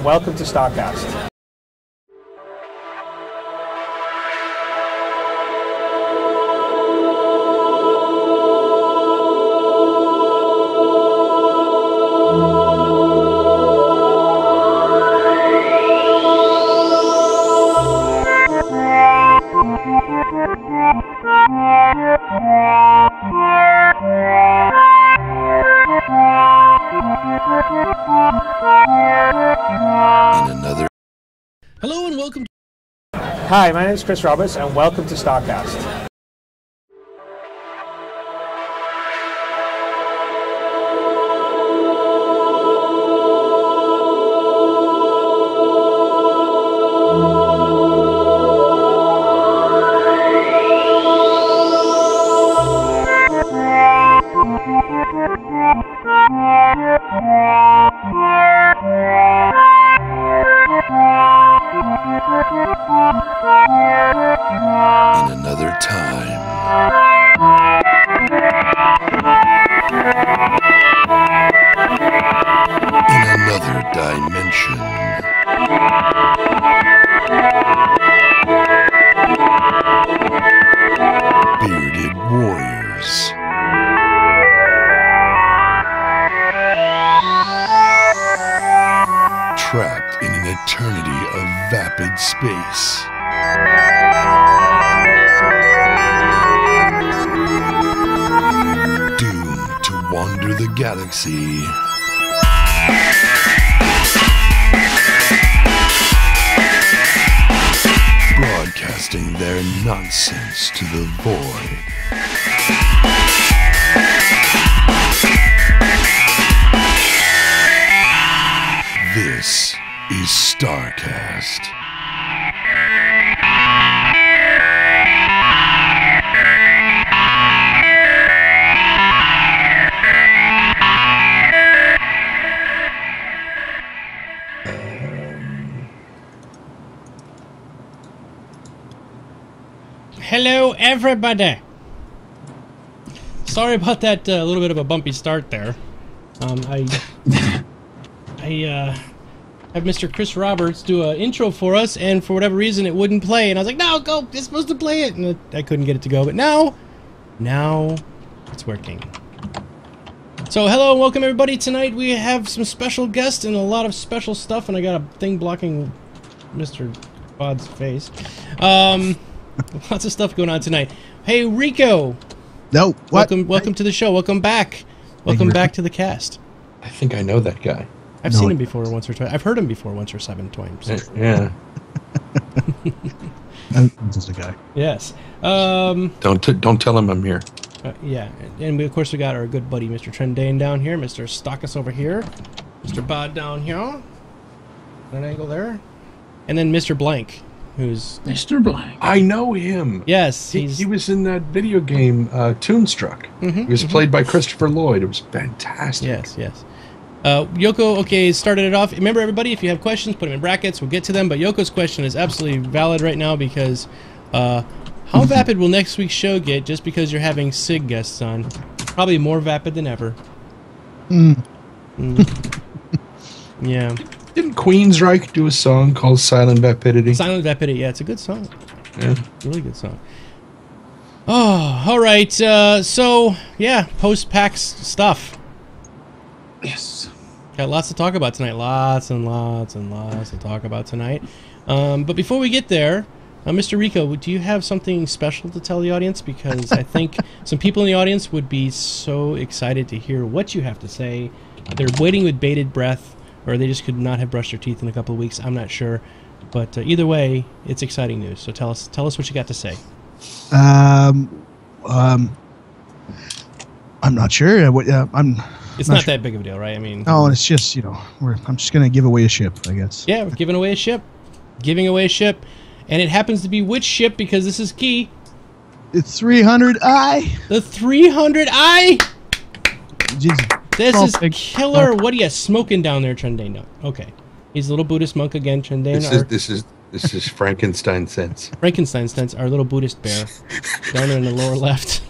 Welcome to Starcraft. Hello and welcome. Hi, my name is Chris Roberts, and welcome to Starcraft. In another time. In another dimension. Bearded warriors. Trapped in an eternity of vapid space. Doomed to wander the galaxy. Broadcasting their nonsense to the void. This is Starcast. Hello, everybody. Sorry about that little bit of a bumpy start there. I have Mr. Chris Roberts do an intro for us, and for whatever reason it wouldn't play, and I was like, no, go, it's supposed to play it, and I couldn't get it to go, but now it's working. So hello and welcome everybody. Tonight we have some special guests and a lot of special stuff, and I got a thing blocking Mr. Bod's face. Lots of stuff going on tonight. Hey, Ricko. No, what? Welcome to the show. Welcome back. Welcome back to the cast. I think I know that guy. I've seen him before once or twice. I've heard him before once or 7 times. Yeah. This is a guy. Yes. Don't tell him I'm here. Yeah, and we, of course we got our good buddy Mr. Trendane down here, Mr. Stockus over here, Mr. Bod down here, at an angle there, and then Mr. Blank, who's Mr. Blank. I know him. Yes, he was in that video game Toonstruck. He was played by Christopher Lloyd. It was fantastic. Yes. Yoko, okay, started it off. Remember, everybody, if you have questions, put them in brackets. We'll get to them. But Yoko's question is absolutely valid right now because how vapid will next week's show get just because you're having SIG guests on? Probably more vapid than ever. Yeah. Didn't Queensryche do a song called Silent Vapidity? Silent Vapidity, yeah, it's a good song. Yeah. Really good song. Oh, all right. So, yeah, post-PAX stuff. Yes. Got lots to talk about tonight. Lots and lots and lots to talk about tonight. But before we get there, Mr. Ricko, do you have something special to tell the audience? Because I think some people in the audience would be so excited to hear what you have to say. They're waiting with bated breath, or they just could not have brushed their teeth in a couple of weeks. I'm not sure. But either way, it's exciting news. So tell us what you got to say. I'm not sure. It's not that big of a deal, right? I mean, no, it's just, I'm just gonna give away a ship, I guess. Yeah, we're giving away a ship. And it happens to be which ship, because this is key. The 300i. The 300i. Jesus. This is killer. What are you smoking down there, Trendane? Okay, he's a little Buddhist monk again, Trendane. This is Frankenstein sense. Frankenstein sense, our little Buddhist bear, down there in the lower left.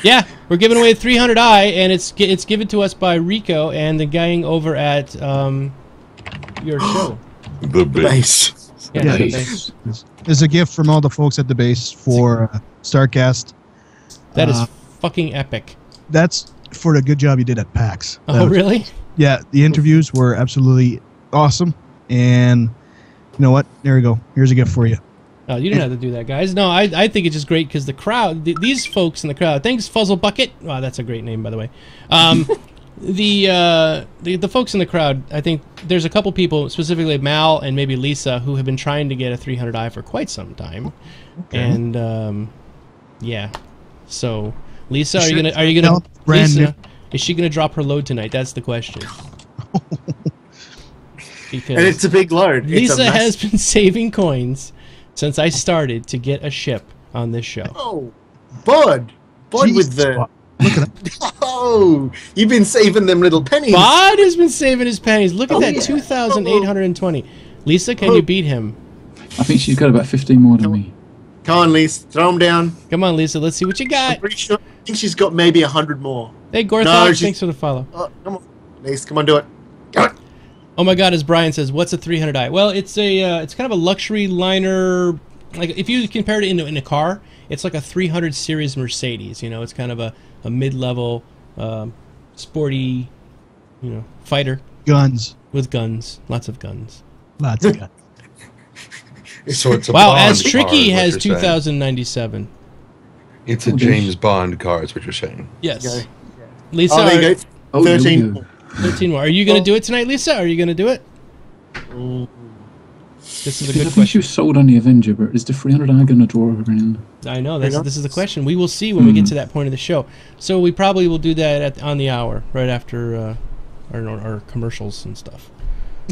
Yeah, we're giving away 300i, and it's given to us by Ricko and the gang over at your show? The base. Yeah, the Base. base. There's a gift from all the folks at the base for Starcast. That is fucking epic. That's for the good job you did at PAX. Oh, really? Yeah, the interviews were absolutely awesome. And you know what? There we go. Here's a gift for you. Oh, you didn't have to do that, guys. No, I think it's just great because the crowd, these folks in the crowd, thanks, Fuzzle Bucket. Wow, that's a great name, by the way. The folks in the crowd, I think there's a couple people, specifically Mal and maybe Lisa, who have been trying to get a 300i for quite some time. Okay. And yeah, so Lisa, are you gonna Lisa, is she gonna drop her load tonight? That's the question. Because and it's a big load. Lisa has been saving coins since I started to get a ship on this show. Oh, Bud with the. Look at that. Oh, you've been saving them little pennies. Bud has been saving his pennies. Look at that, yeah. 2,820. Lisa, can you beat him? I think she's got about 15 more than me. Come on, Lisa, throw them down. Come on, Lisa. Let's see what you I'm got. pretty sure. I think she's got maybe 100 more. Hey, Gorthok, No, thanks for the follow. Oh, come on, Lisa, come on, do it. Come on. Oh my God, as Brian says, what's a 300i? Well, it's a it's kind of a luxury liner. Like if you compare it in a car, it's like a 300 series Mercedes. You know, it's kind of a mid-level, sporty, fighter. Guns. With guns, lots of guns. Lots of guns. So it's a Wow, Bond as Tricky car, is has what you're saying. 2097. It's a James Bond car, is what you're saying. Yes. Okay. Lisa, Oh, there you go. Oh, there we 13. go. 13 more. Are you going to do it tonight, Lisa? Are you going to do it? This is a I good think she question. was sold on the Avenger, but is the 300 I going to draw her in? I know. This is the question. We will see when we get to that point of the show. So we probably will do that on the hour, right after our commercials and stuff.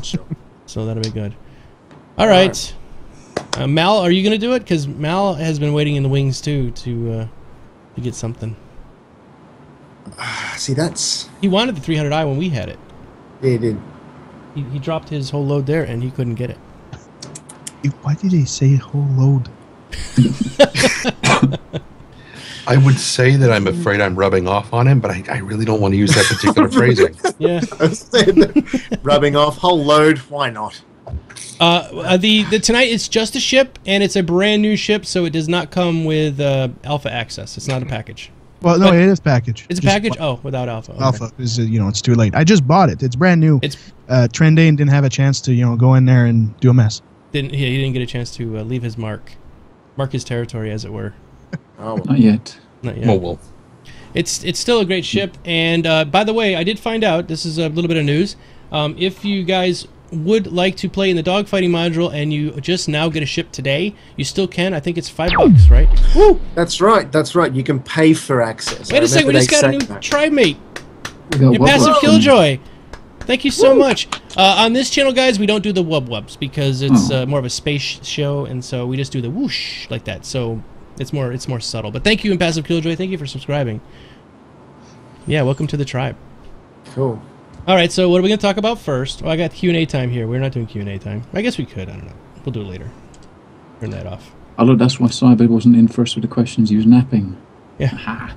Sure. So that'll be good. All right. Mal, are you going to do it? Because Mal has been waiting in the wings, too, to get something. See, that's. He wanted the 300i when we had it. Yeah, he did. He dropped his whole load there, and he couldn't get it. Why did he say whole load? I would say that I'm afraid I'm rubbing off on him, but I really don't want to use that particular phrasing. Yeah. Rubbing off whole load. Why not? The tonight it's just a ship, and it's a brand new ship, so it does not come with alpha access. It's not a package. Well, no, it is package. It's a Just package. Oh, without alpha. Okay. Alpha is it's too late. I just bought it. It's brand new. It's Trendane didn't have a chance to go in there and do a mess. he didn't get a chance to leave his mark his territory, as it were. Oh, Not yet. Not yet. Oh, well. It's still a great ship, and by the way, I did find out, this is a little bit of news, if you guys would like to play in the dogfighting module and you just now get a ship today, you still can. I think it's $5, right? Woo! that's right. That's right. You can pay for access. Wait a second, we just got a new tribe mate. We got Passive Wubba. Killjoy. Thank you so much. On this channel, guys, we don't do the wub-wubs because it's more of a space show, and so we just do the whoosh like that. So it's more subtle. But thank you, Passive Killjoy. Thank you for subscribing. Yeah, welcome to the tribe. Cool. All right, so what are we going to talk about first? Well, I got Q&A time here. We're not doing Q&A time. I guess we could. I don't know. We'll do it later. Turn that off. Although that's why Cyber wasn't in first with the questions. He was napping. Yeah. Aha.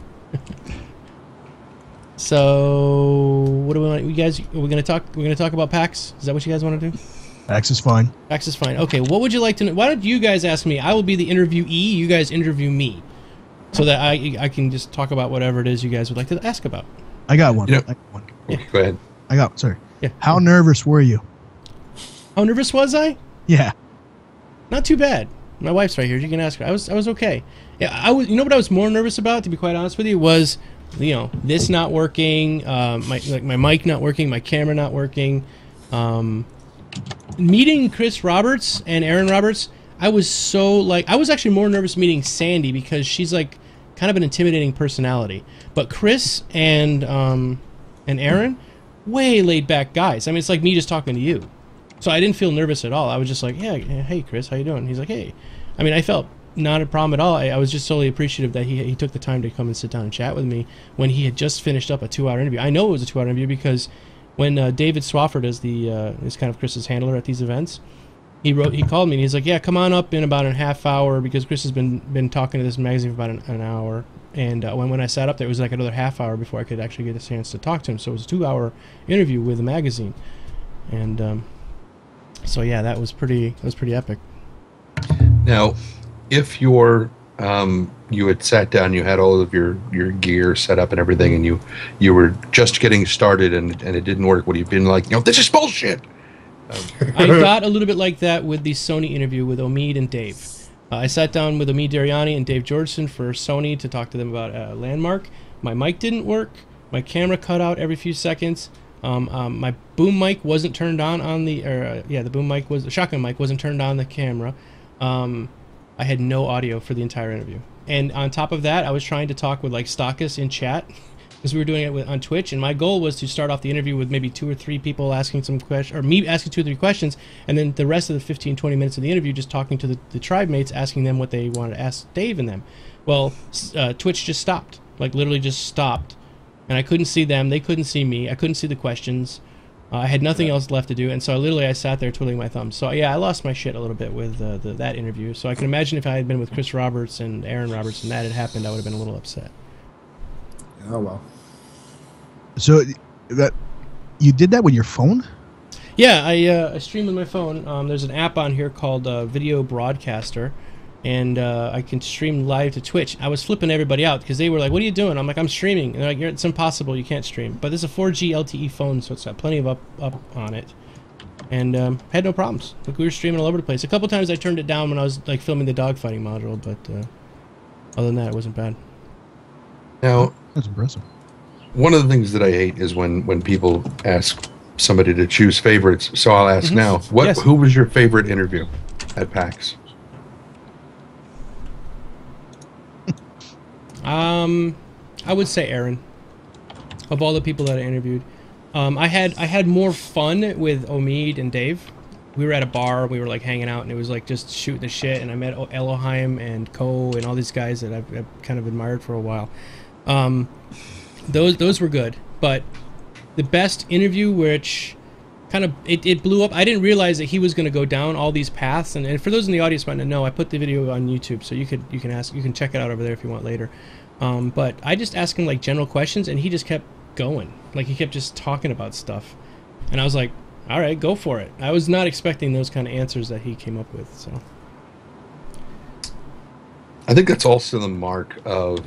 So what do we want? You guys, we're going to talk about PAX. Is that what you guys want to do? PAX is fine. PAX is fine. Okay, what would you like to know? Why don't you guys ask me? I will be the interviewee. You guys interview me, so that I can just talk about whatever it is you guys would like to ask about. I got one. Yeah. I got one. Yeah. Go ahead. Sorry. Yeah. How nervous were you? How nervous was I? Yeah. Not too bad. My wife's right here. You can ask her. I was okay. Yeah, I was. You know what I was more nervous about, to be quite honest with you, was this not working, my mic not working, my camera not working. Meeting Chris Roberts and Aaron Roberts, I was actually more nervous meeting Sandy because she's like kind of an intimidating personality. But Chris and Aaron, way laid back guys. I mean, it's like me just talking to you. So I didn't feel nervous at all. I was just like, yeah, hey Chris, how you doing? He's like, hey. I mean, I felt not a problem at all. I was just totally appreciative that he took the time to come and sit down and chat with me when he had just finished up a 2-hour interview. I know it was a 2-hour interview because when David Swafford is is kind of Chris's handler at these events, he called me and he's like, yeah, come on up in about a half hour because Chris has been talking to this magazine for about an hour. And when I sat up there, it was like another half hour before I could actually get a chance to talk to him. So it was a 2-hour interview with the magazine. And So yeah, that was pretty epic. Now, if you're you had sat down, you had all of your gear set up and everything, and you were just getting started and it didn't work, would you have been like, this is bullshit? I got a little bit like that with the Sony interview with Omid and Dave. I sat down with Omid Dariani and Dave Georgeson for Sony to talk to them about Landmark. My mic didn't work. My camera cut out every few seconds. My boom mic wasn't turned on the the boom mic the shotgun mic wasn't turned on the camera. I had no audio for the entire interview. And on top of that, I was trying to talk with like Stockus in chat because we were doing it on Twitch, and my goal was to start off the interview with maybe 2 or 3 people asking some questions, or me asking 2 or 3 questions, and then the rest of the 15-20 minutes of the interview just talking to the tribe mates, asking them what they wanted to ask Dave and them. Well, Twitch just stopped, like literally just stopped, and I couldn't see them, they couldn't see me, I couldn't see the questions. I had nothing else left to do, and so I sat there twiddling my thumbs. So yeah, I lost my shit a little bit with that interview. So I can imagine if I had been with Chris Roberts and Aaron Roberts and that had happened, I would have been a little upset. Oh well. So that you did that with your phone? Yeah, I stream with my phone. There's an app on here called Video Broadcaster, and I can stream live to Twitch. I was flipping everybody out because they were like, "What are you doing?" I'm like, "I'm streaming." And they're like, "It's impossible. You can't stream." But this is a 4G LTE phone, so it's got plenty of up on it, and had no problems. Like we were streaming all over the place. A couple times I turned it down when I was like filming the dogfighting module, but other than that, it wasn't bad. Now, That's impressive. one of the things that I hate is when people ask somebody to choose favorites. So I'll ask now, Yes. who was your favorite interview at PAX? I would say Aaron. Of all the people that I interviewed, I had more fun with Omid and Dave. We were at a bar, we were like hanging out, and it was like just shooting the shit. And I met Elohim and Ko and all these guys that I've kind of admired for a while. Those were good, but the best interview, which kind of it blew up. I didn't realize that he was going to go down all these paths. And for those in the audience might not know, I put the video on YouTube, so you can check it out over there if you want later. But I just asked him like general questions, and he just kept going. Like he kept just talking about stuff, and I was like, all right, go for it. I was not expecting those kind of answers that he came up with. So I think that's also the mark of.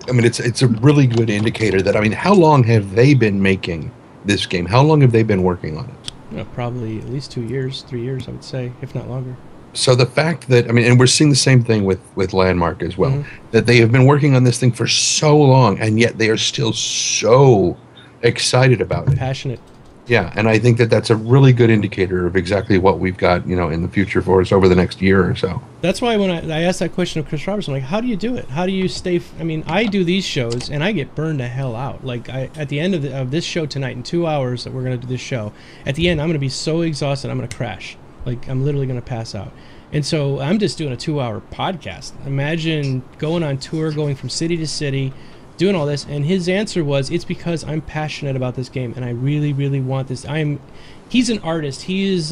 I mean, it's a really good indicator that. I mean, how long have they been making this game? How long have they been working on it? Probably at least 2 years, 3 years, I would say, if not longer. So the fact that, I mean, and we're seeing the same thing with Landmark as well, that they have been working on this thing for so long, and yet they are still so excited about it. Passionate. Yeah, and I think that that's a really good indicator of exactly what we've got, in the future for us over the next year or so. That's why when I asked that question of Chris Roberts, I'm like, how do you do it? How do you stay? I mean, I do these shows, and I get burned the hell out. Like, at the end of this show tonight, in 2 hours that we're going to do this show, at the end, I'm going to be so exhausted, I'm going to crash. Like, I'm literally going to pass out. And so I'm just doing a 2-hour podcast. Imagine going on tour, going from city to city, doing all this. And his answer was, it's because I'm passionate about this game, and I really, really want this. He's an artist. He's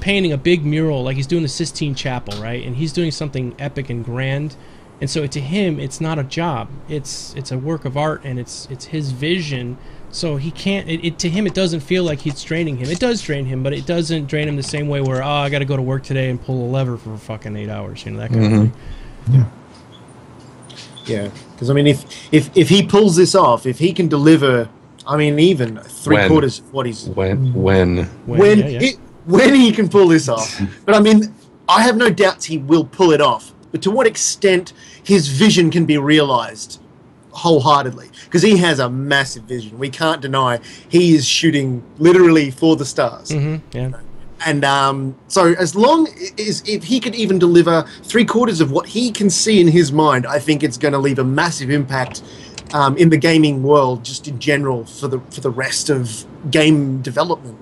painting a big mural, like he's doing the Sistine Chapel, right? And he's doing something epic and grand. And so to him, it's not a job. It's a work of art, and it's his vision. So he can't. To him, it doesn't feel like it's draining him. It does drain him, but it doesn't drain him the same way where I got to go to work today and pull a lever for fucking 8 hours. That kind of thing. Yeah. Yeah, because I mean, if he pulls this off, if he can deliver, I mean, even three-quarters of what he's when he can pull this off. But I mean, I have no doubts he will pull it off. But to what extent his vision can be realized wholeheartedly, because he has a massive vision. We can't deny he is shooting literally for the stars. Yeah. And so as long as if he could even deliver three-quarters of what he can see in his mind, I think it's going to leave a massive impact in the gaming world, just in general, for the rest of game development.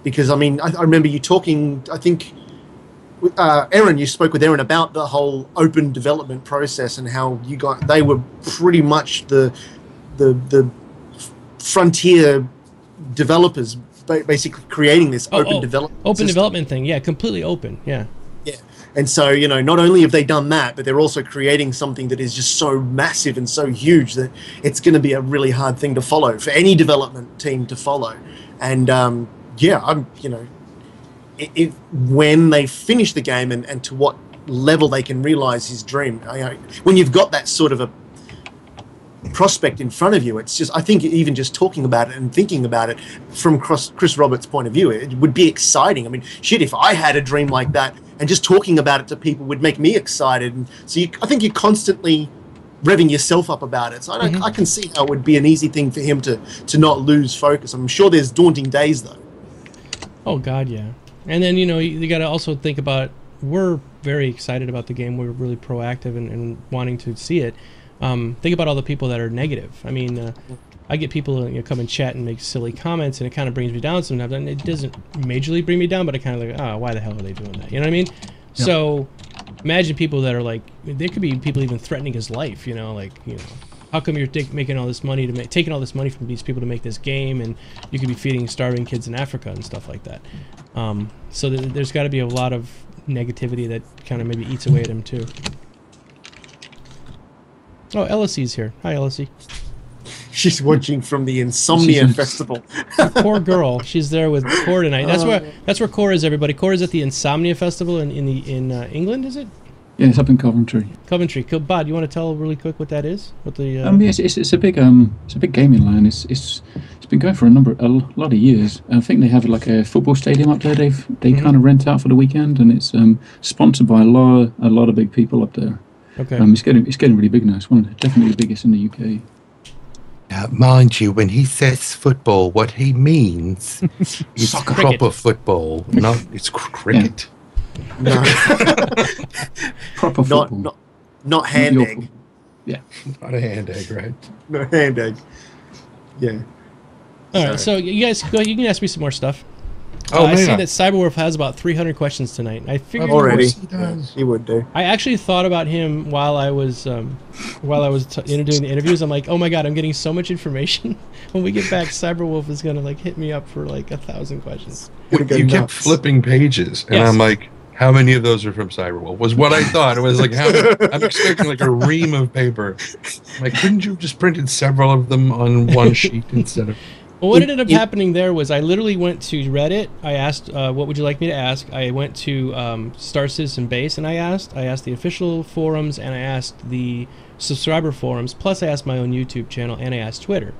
Because I mean, I remember you talking, I think, Aaron, you spoke with Aaron about the whole open development process and how they were pretty much the frontier developers, basically creating this open development thing. Yeah, completely open. Yeah. And so, not only have they done that, but they're also creating something that is just so massive and so huge that it's going to be a really hard thing to follow for any development team to follow. And when they finish the game and to what level they can realize his dream. When you've got that sort of a prospect in front of you, it's just, I think even just talking about it and thinking about it from Chris Roberts' point of view, it would be exciting. I mean, shit, if I had a dream like that and just talking about it to people would make me excited. And so I think you're constantly revving yourself up about it. So I can see how it would be an easy thing for him to not lose focus. I'm sure there's daunting days though. Oh God, yeah. And then, you got to also think about, we're very excited about the game. We're really proactive and wanting to see it. Think about all the people that are negative. I mean, I get people come and chat and make silly comments, and it kind of brings me down sometimes. And it doesn't majorly bring me down, but I kind of like, oh, why the hell are they doing that? You know what I mean? Yep. So imagine people that are like, there could be people even threatening his life. How come you're making all this money taking all this money from these people to make this game, and you could be feeding starving kids in Africa and stuff like that. So there's got to be a lot of negativity that kind of maybe eats away at him too. Oh, Ellie's here. Hi, Ellie. She's watching from the Insomnia Festival. Poor girl. She's there with Core tonight. That's where Core is, everybody. Core is at the Insomnia Festival in England, is it? Yeah, it's up in Coventry. Coventry. Bod, you want to tell really quick what that is? What the? Yes, it's a big gaming line. It's been going for a lot of years. I think they have like a football stadium up there. They kind of rent out for the weekend, and it's sponsored by a lot of big people up there. Okay. It's getting really big now. It's definitely the biggest in the UK. Now, mind you, when he says football, what he means is proper football. It's cricket. No. Proper football. Not hand egg. Yeah. Not a hand egg, right? No hand egg. Yeah. All right, so you guys go. You can ask me some more stuff. I see that Cyberwolf has about 300 questions tonight. I figured already he would do. I actually thought about him while I was doing the interviews. I'm like, oh my God, I'm getting so much information. When we get back, Cyberwolf is gonna hit me up for like 1,000 questions. You kept flipping pages, and yes. I'm like, how many of those are from Cyberwolf? Was what I thought. It was like, I'm expecting like a ream of paper. I'm like, couldn't you have just printed several of them on one sheet instead of? Well, what ended up happening there was I literally went to Reddit. I asked, what would you like me to ask? I went to Star Citizen Base, and I asked the official forums, and I asked the subscriber forums, plus I asked my own YouTube channel, and I asked Twitter.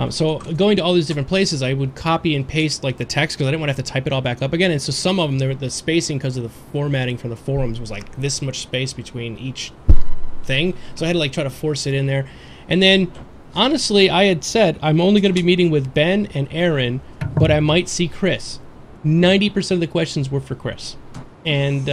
So going to all these different places, I would copy and paste like the text because I didn't want to have to type it all back up again. And so some of them, the spacing because of the formatting from the forums was like this much space between each thing. So I had to like try to force it in there. And then honestly, I had said I'm only going to be meeting with Ben and Aaron, but I might see Chris. 90% of the questions were for Chris. And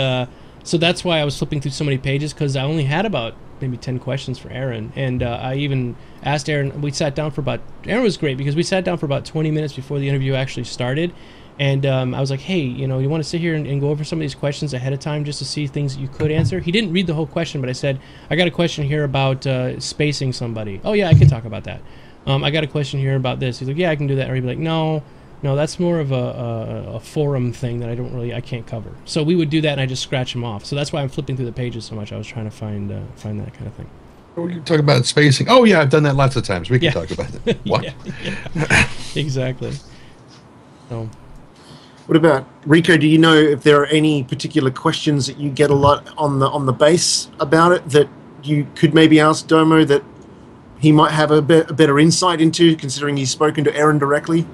so that's why I was flipping through so many pages, because I only had about maybe 10 questions for Aaron. And I even asked Aaron, we sat down for about, Aaron was great because we sat down for about 20 minutes before the interview actually started. And I was like, hey, you want to sit here and go over some of these questions ahead of time just to see things you could answer? He didn't read the whole question, but I said, I got a question here about spacing somebody. Oh, yeah, I can talk about that. I got a question here about this. He's like, yeah, I can do that. Or he'd be like, no, that's more of a forum thing that I can't cover. So we would do that, and I just scratch them off. So that's why I'm flipping through the pages so much. I was trying to find that kind of thing. We can talk about spacing. Oh, yeah, I've done that lots of times. We can talk about it. What? Yeah. Exactly. So... What about Ricko? Do you know if there are any particular questions that you get a lot on the base about it that you could maybe ask Domo that he might have a better insight into, considering he's spoken to Aaron directly?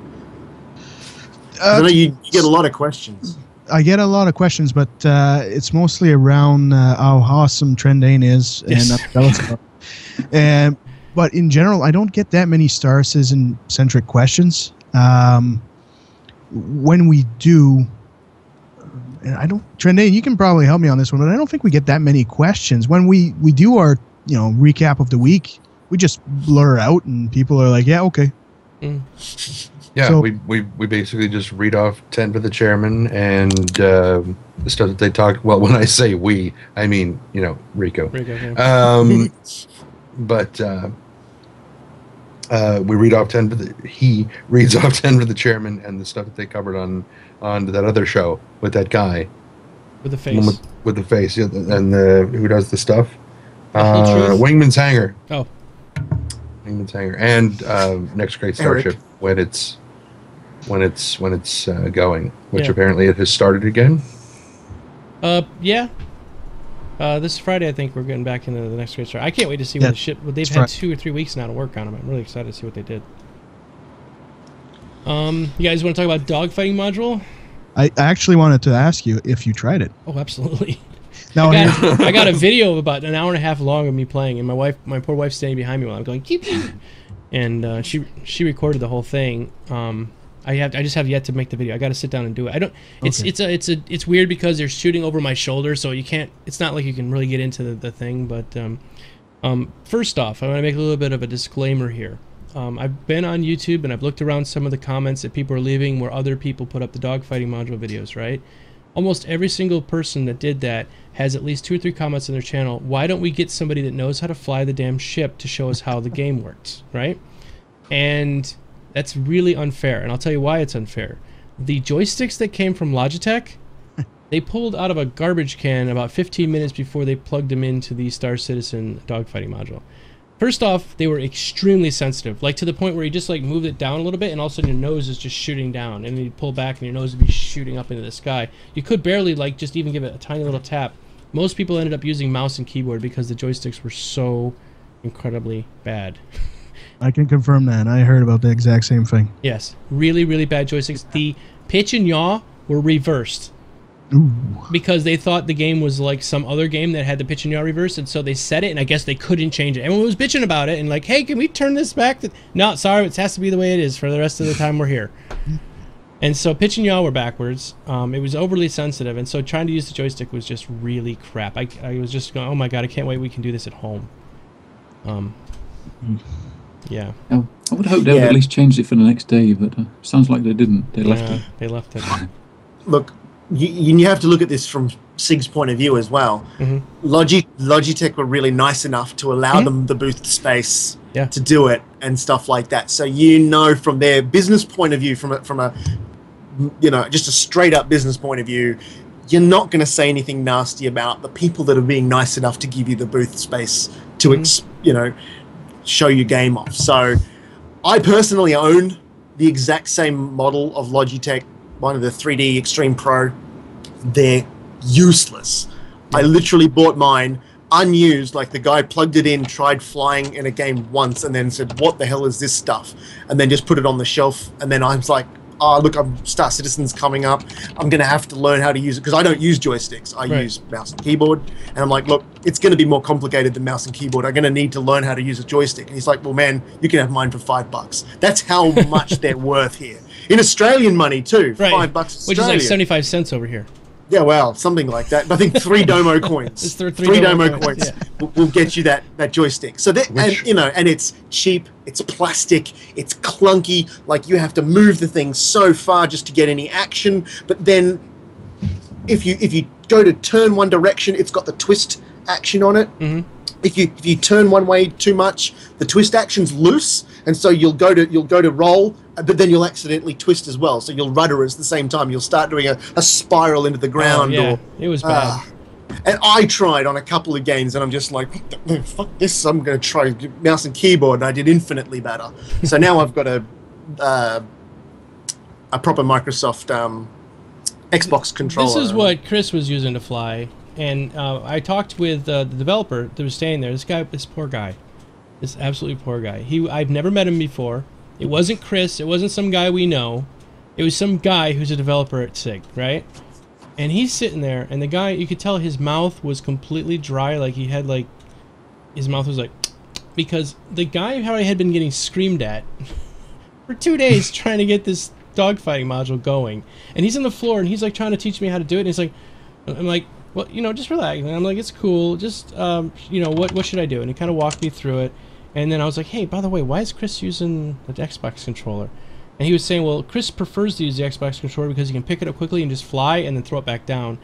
I know you get a lot of questions. I get a lot of questions, but it's mostly around how awesome Trendane is, yes. And but in general, I don't get that many Star Citizen centric questions. When we do, and I don't, Trendane, you can probably help me on this one, but I don't think we get that many questions. When we do our recap of the week, we just blur out, and people are like, yeah, okay. Yeah, so, we basically just read off 10 for the chairman and the stuff that they talk. Well, when I say we, I mean Ricko. Yeah. But we read off 10 for he reads off 10 for the chairman and the stuff that they covered on that other show with that guy with the face. With the face, yeah, and who does the stuff? Wingman's hangar. Oh. Wingman's hangar and Next Great Starship when it's when it's going, which Yeah. apparently it has started again. Yeah. This Friday, I think we're getting back into the next great start. I can't wait to see what the ship. They've had 2 or 3 weeks now to work on them. I'm really excited to see what they did. You guys want to talk about dogfighting module? I actually wanted to ask you if you tried it. Oh, absolutely. Now, I got a video of about an hour and a half long of me playing, and my poor wife's standing behind me while I'm going keep, and she recorded the whole thing. I just have yet to make the video. I got to sit down and do it. I don't. It's weird because they're shooting over my shoulder, so you can't. It's not like you can really get into the thing. But first off, I want to make a little bit of a disclaimer here. I've been on YouTube and I've looked around some of the comments that people are leaving where other people put up the dogfighting module videos, right? Almost every single person that did that has at least 2 or 3 comments on their channel. Why don't we get somebody that knows how to fly the damn ship to show us how the game works, right? And that's really unfair, and I'll tell you why it's unfair. The joysticks that came from Logitech, they pulled out of a garbage can about 15 minutes before they plugged them into the Star Citizen dogfighting module. First off, they were extremely sensitive, like to the point where you just like moved it down a little bit and all of a sudden your nose is just shooting down, and then you pull back and your nose would be shooting up into the sky. You could barely like just even give it a tiny little tap. Most people ended up using mouse and keyboard because the joysticks were so incredibly bad. I can confirm that. I heard about the exact same thing. Yes, really, really bad joysticks. The pitch and yaw were reversed. Ooh. Because they thought the game was like some other game that had the pitch and yaw reversed, and so they set it, and I guess they couldn't change it. Everyone was bitching about it, and like, hey, can we turn this back? No, sorry, it has to be the way it is for the rest of the time we're here. And so pitch and yaw were backwards. It was overly sensitive, and so trying to use the joystick was just really crap. I was just going, oh my god, I can't wait we can do this at home. Yeah. Oh, I would hope they would at least change it for the next day, but sounds like they didn't. They left it. They left it. Look, you have to look at this from SIG's point of view as well. Logitech were really nice enough to allow them the booth space to do it and stuff like that. So from their business point of view, from a just a straight up business point of view, you're not going to say anything nasty about the people that are being nice enough to give you the booth space to show your game off. So I personally own the exact same model of Logitech, one of the 3D Extreme Pro. They're useless. I literally bought mine unused, like the guy plugged it in, tried flying in a game once, and then said, what the hell is this stuff? And then just put it on the shelf. And then I was like, oh, look, Star Citizen's coming up. I'm going to have to learn how to use it, because I don't use joysticks. I use mouse and keyboard. And I'm like, look, it's going to be more complicated than mouse and keyboard. I'm going to need to learn how to use a joystick. And he's like, well, man, you can have mine for $5. That's how much they're worth here. In Australian money, too. $5 Australian. Which is like 75 cents over here. Yeah, well, something like that. I think 3 Domo coins. It's three Domo coins will get you that joystick. So that, and it's cheap, it's plastic, it's clunky. Like you have to move the thing so far just to get any action. But then, if you go to turn one direction, it's got the twist action on it. If you turn one way too much, the twist action's loose, and so you'll go to roll, but then you'll accidentally twist as well. So you'll rudder at the same time. You'll start doing a spiral into the ground. It was bad. And I tried on a couple of games, and I'm just like, fuck this. I'm going to try mouse and keyboard, and I did infinitely better. So now I've got a proper Microsoft Xbox controller. This is what Chris was using to fly. And I talked with the developer that was staying there. This poor guy, this absolutely poor guy. I've never met him before. It wasn't Chris. It wasn't some guy we know. It was some guy who's a developer at SIG, right? And he's sitting there, and the guy, you could tell his mouth was completely dry. Like he had his mouth was like, because the guy had been getting screamed at for 2 days trying to get this dogfighting module going. And he's on the floor, and he's like trying to teach me how to do it. And he's like, I'm like, well, just relax. And I'm like, it's cool. Just, what should I do? And he kind of walked me through it. And then I was like, hey, by the way, why is Chris using the Xbox controller? And he was saying, well, Chris prefers to use the Xbox controller because he can pick it up quickly and just fly and then throw it back down.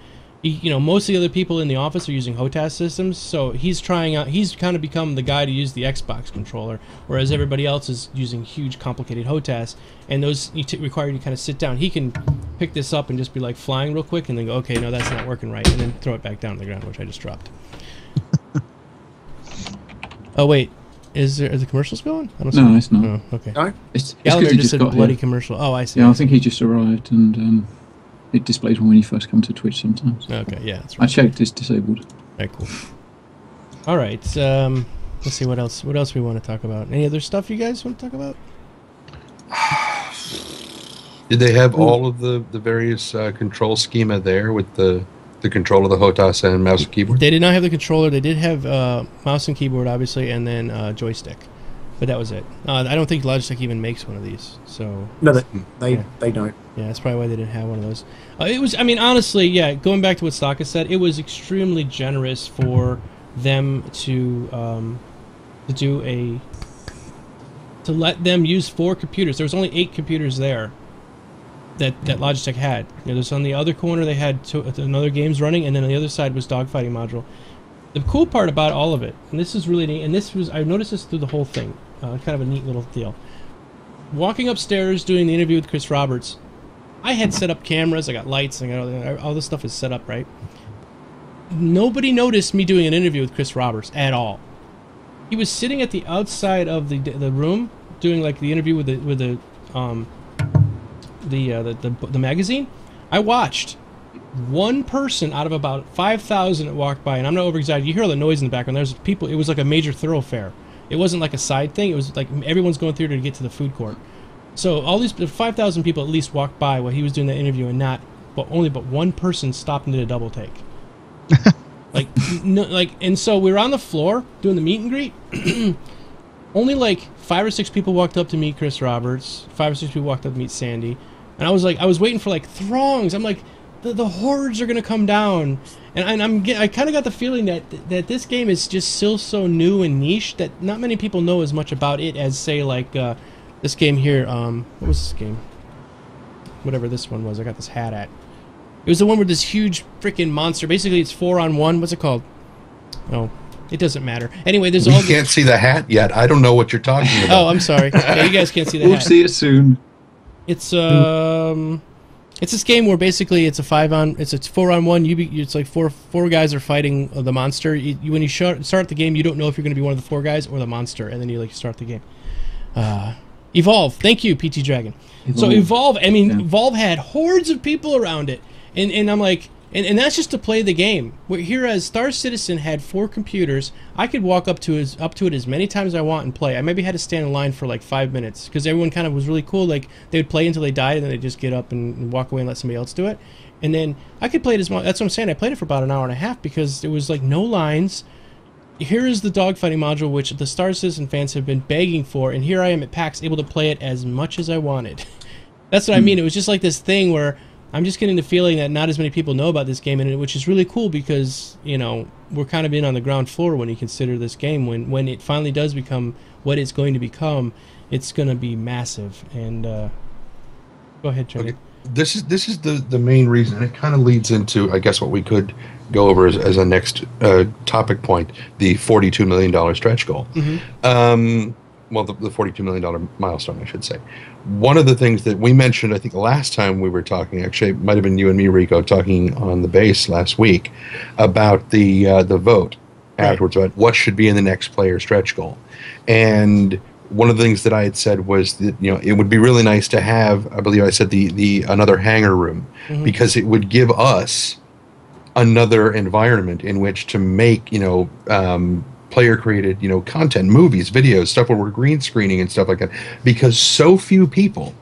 Most of the other people in the office are using HOTAS systems, so he's kind of become the guy to use the Xbox controller, whereas everybody else is using huge, complicated HOTAS, and those require you to kind of sit down. He can pick this up and just be like flying real quick and then go, okay, no, that's not working right, and then throw it back down to the ground, which I just dropped. Oh, wait. Is the commercials going? I don't No, it's not. Oh, okay. No? It's Gallagher he just said got bloody here. commercial. Oh, I see. Yeah, I think he just arrived, and it displays when you first come to Twitch sometimes. Okay, yeah, that's I right. checked, it's disabled. Right, cool. All right, let's see what else. What else we want to talk about? Any other stuff you guys want to talk about? Did they have all of the various control schema there with the control of the HOTAS and mouse and keyboard? They did not have the controller. They did have mouse and keyboard, obviously, and then joystick. But that was it. I don't think Logitech even makes one of these. So No, they don't. yeah, that's probably why they didn't have one of those. It was, I mean, honestly, yeah. Going back to what Staka said, it was extremely generous for them to let them use 4 computers. There was only 8 computers there that Logitech had. There's on the other corner they had another games running, and then on the other side was dogfighting module. The cool part about all of it, and this is really neat, and I noticed this through the whole thing, kind of a neat little deal. Walking upstairs, doing the interview with Chris Roberts, I had set up cameras, I got lights, I got all this stuff is set up, right? Nobody noticed me doing an interview with Chris Roberts at all. He was sitting at the outside of the room doing like the interview with the magazine. I watched one person out of about 5,000 that walked by, and I'm not over-exaggerating. You hear all the noise in the background. There's people. It was like a major thoroughfare. It wasn't like a side thing. It was like everyone's going through to get to the food court. So all these 5,000 people at least walked by while he was doing that interview, and only one person stopped and did a double take. And so we were on the floor doing the meet and greet. Only like 5 or 6 people walked up to meet Chris Roberts. 5 or 6 people walked up to meet Sandy, and I was waiting for like throngs. I'm like, the hordes are gonna come down, and I kind of got the feeling that this game is just still so new and niche that not many people know as much about it as say like this game here. What was this game? Whatever this one was, I got this hat at. It was the one with this huge freaking monster. Basically, it's 4-on-1. What's it called? Oh, it doesn't matter. Anyway, there's all. You can't see the hat yet. I don't know what you're talking about. Oh, I'm sorry. Yeah, you guys can't see the We'll hat. see it soon. It's it's this game where basically it's a 4-on-1. It's like four guys are fighting the monster. When you start the game, you don't know if you're going to be one of the 4 guys or the monster, and then you start the game. Evolve. Thank you, PT Dragon. So Evolve. I mean, Evolve had hordes of people around it, and I'm like. And that's just to play the game. Whereas Star Citizen had 4 computers, I could walk up to it as many times as I want and play. I maybe had to stand in line for like 5 minutes because everyone kind of was really cool. Like they would play until they died, and then they'd just get up and walk away and let somebody else do it. And then I could play it as much. That's what I'm saying. I played it for about an hour and a half because there was like no lines. Here is the dogfighting module, which the Star Citizen fans have been begging for, and here I am at PAX able to play it as much as I wanted. That's what I mean. It was just like this thing where I'm just getting the feeling that not as many people know about this game, which is really cool because, we're kind of in on the ground floor when you consider this game. When it finally does become what it's going to become, it's going to be massive. And go ahead, Johnny. Okay. This is the main reason, and it kind of leads into, I guess, what we could go over as a next topic point, the $42 million stretch goal. Mm-hmm. Well, the $42 million milestone, I should say. One of the things that we mentioned, I think the last time we were talking, actually, it might have been you and me, Ricko, talking on the base last week about the vote afterwards, about what should be in the next player stretch goal. And one of the things that I had said was that, it would be really nice to have, I believe I said, the another hangar room, because it would give us another environment in which to make, player created, content, movies, videos, stuff where we're green screening and stuff like that, because so few people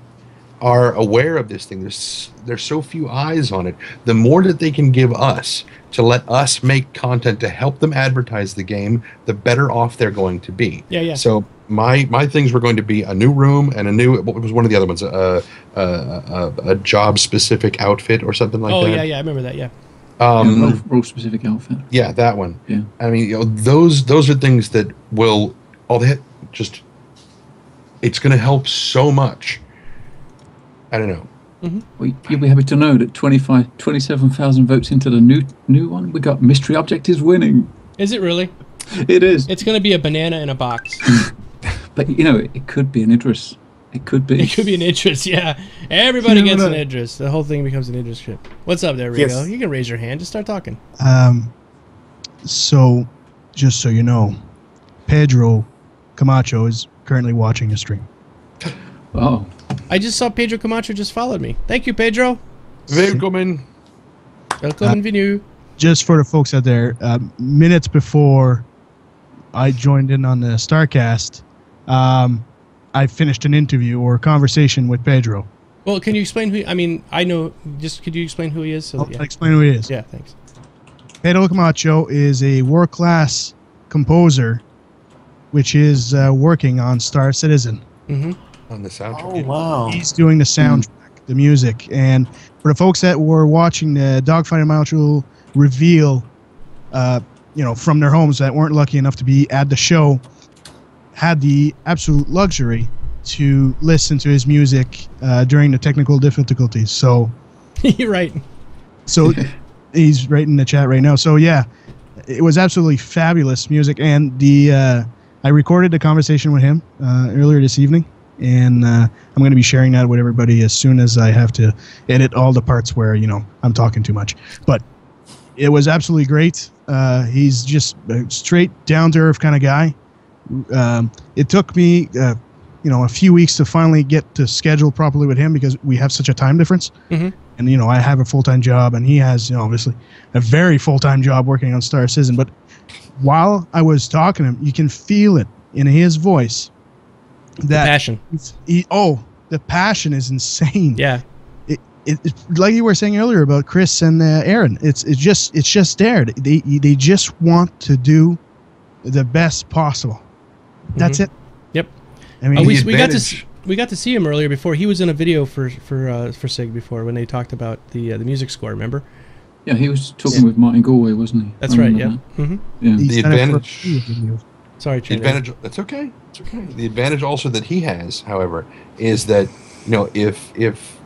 are aware of this thing. There's so few eyes on it. The more that they can give us to let us make content to help them advertise the game, the better off they're going to be. Yeah. So my things were going to be a new room and what was one of the other ones, a job specific outfit or something like that. Oh yeah, I remember that. Yeah. Role specific outfit. Yeah, that one. Yeah. I mean, those are things that will it's going to help so much. I don't know. Mm-hmm. Well, you'll be happy to know that 27,000 votes into the new one. We got mystery object is winning. Is it really? It is. It's going to be a banana in a box. But it could be an Idris. It could be. It could be an Idris, yeah. Everybody gets an Idris. The whole thing becomes an Idris ship. What's up there, Ricko? Yes. You can raise your hand. Just start talking. So, just so you know, Pedro Camacho is currently watching the stream. Oh. I just saw Pedro Camacho just followed me. Thank you, Pedro. Welcome. Bienvenue. Just for the folks out there, minutes before I joined in on the Starcast, I finished an interview or a conversation with Pedro. Well, can you explain who? I mean, I know. Just could you explain who he is? So, I'll explain who he is. Yeah, thanks. Pedro Camacho is a world-class composer, which is working on Star Citizen. Mm-hmm. On the soundtrack. Oh, wow. He's doing the soundtrack, the music, and for the folks that were watching the Dogfighting module reveal, from their homes that weren't lucky enough to be at the show, had the absolute luxury to listen to his music during the technical difficulties. So You're right. So he's right in the chat right now. So yeah, it was absolutely fabulous music, and I recorded the conversation with him earlier this evening, and I'm going to be sharing that with everybody as soon as I have to edit all the parts where I'm talking too much. But it was absolutely great. He's just a straight down to earth kind of guy. It took me a few weeks to finally get to schedule properly with him because we have such a time difference. Mm-hmm. And I have a full-time job, and he has obviously a very full-time job working on Star Citizen. But while I was talking to him, you can feel it in his voice. That The passion. The passion is insane. Yeah. It's like you were saying earlier about Chris and Aaron. It's just there. They just want to do the best possible. That's it. Yep. I mean, we got to see him earlier before. He was in a video for SIG before when they talked about the music score. Remember? Yeah, he was talking with Martin Galway, wasn't he? That's right. Yeah. That. Mm-hmm. Yeah. The advantage. Sorry, The advantage. That's okay. It's okay. The advantage also that he has, however, is that if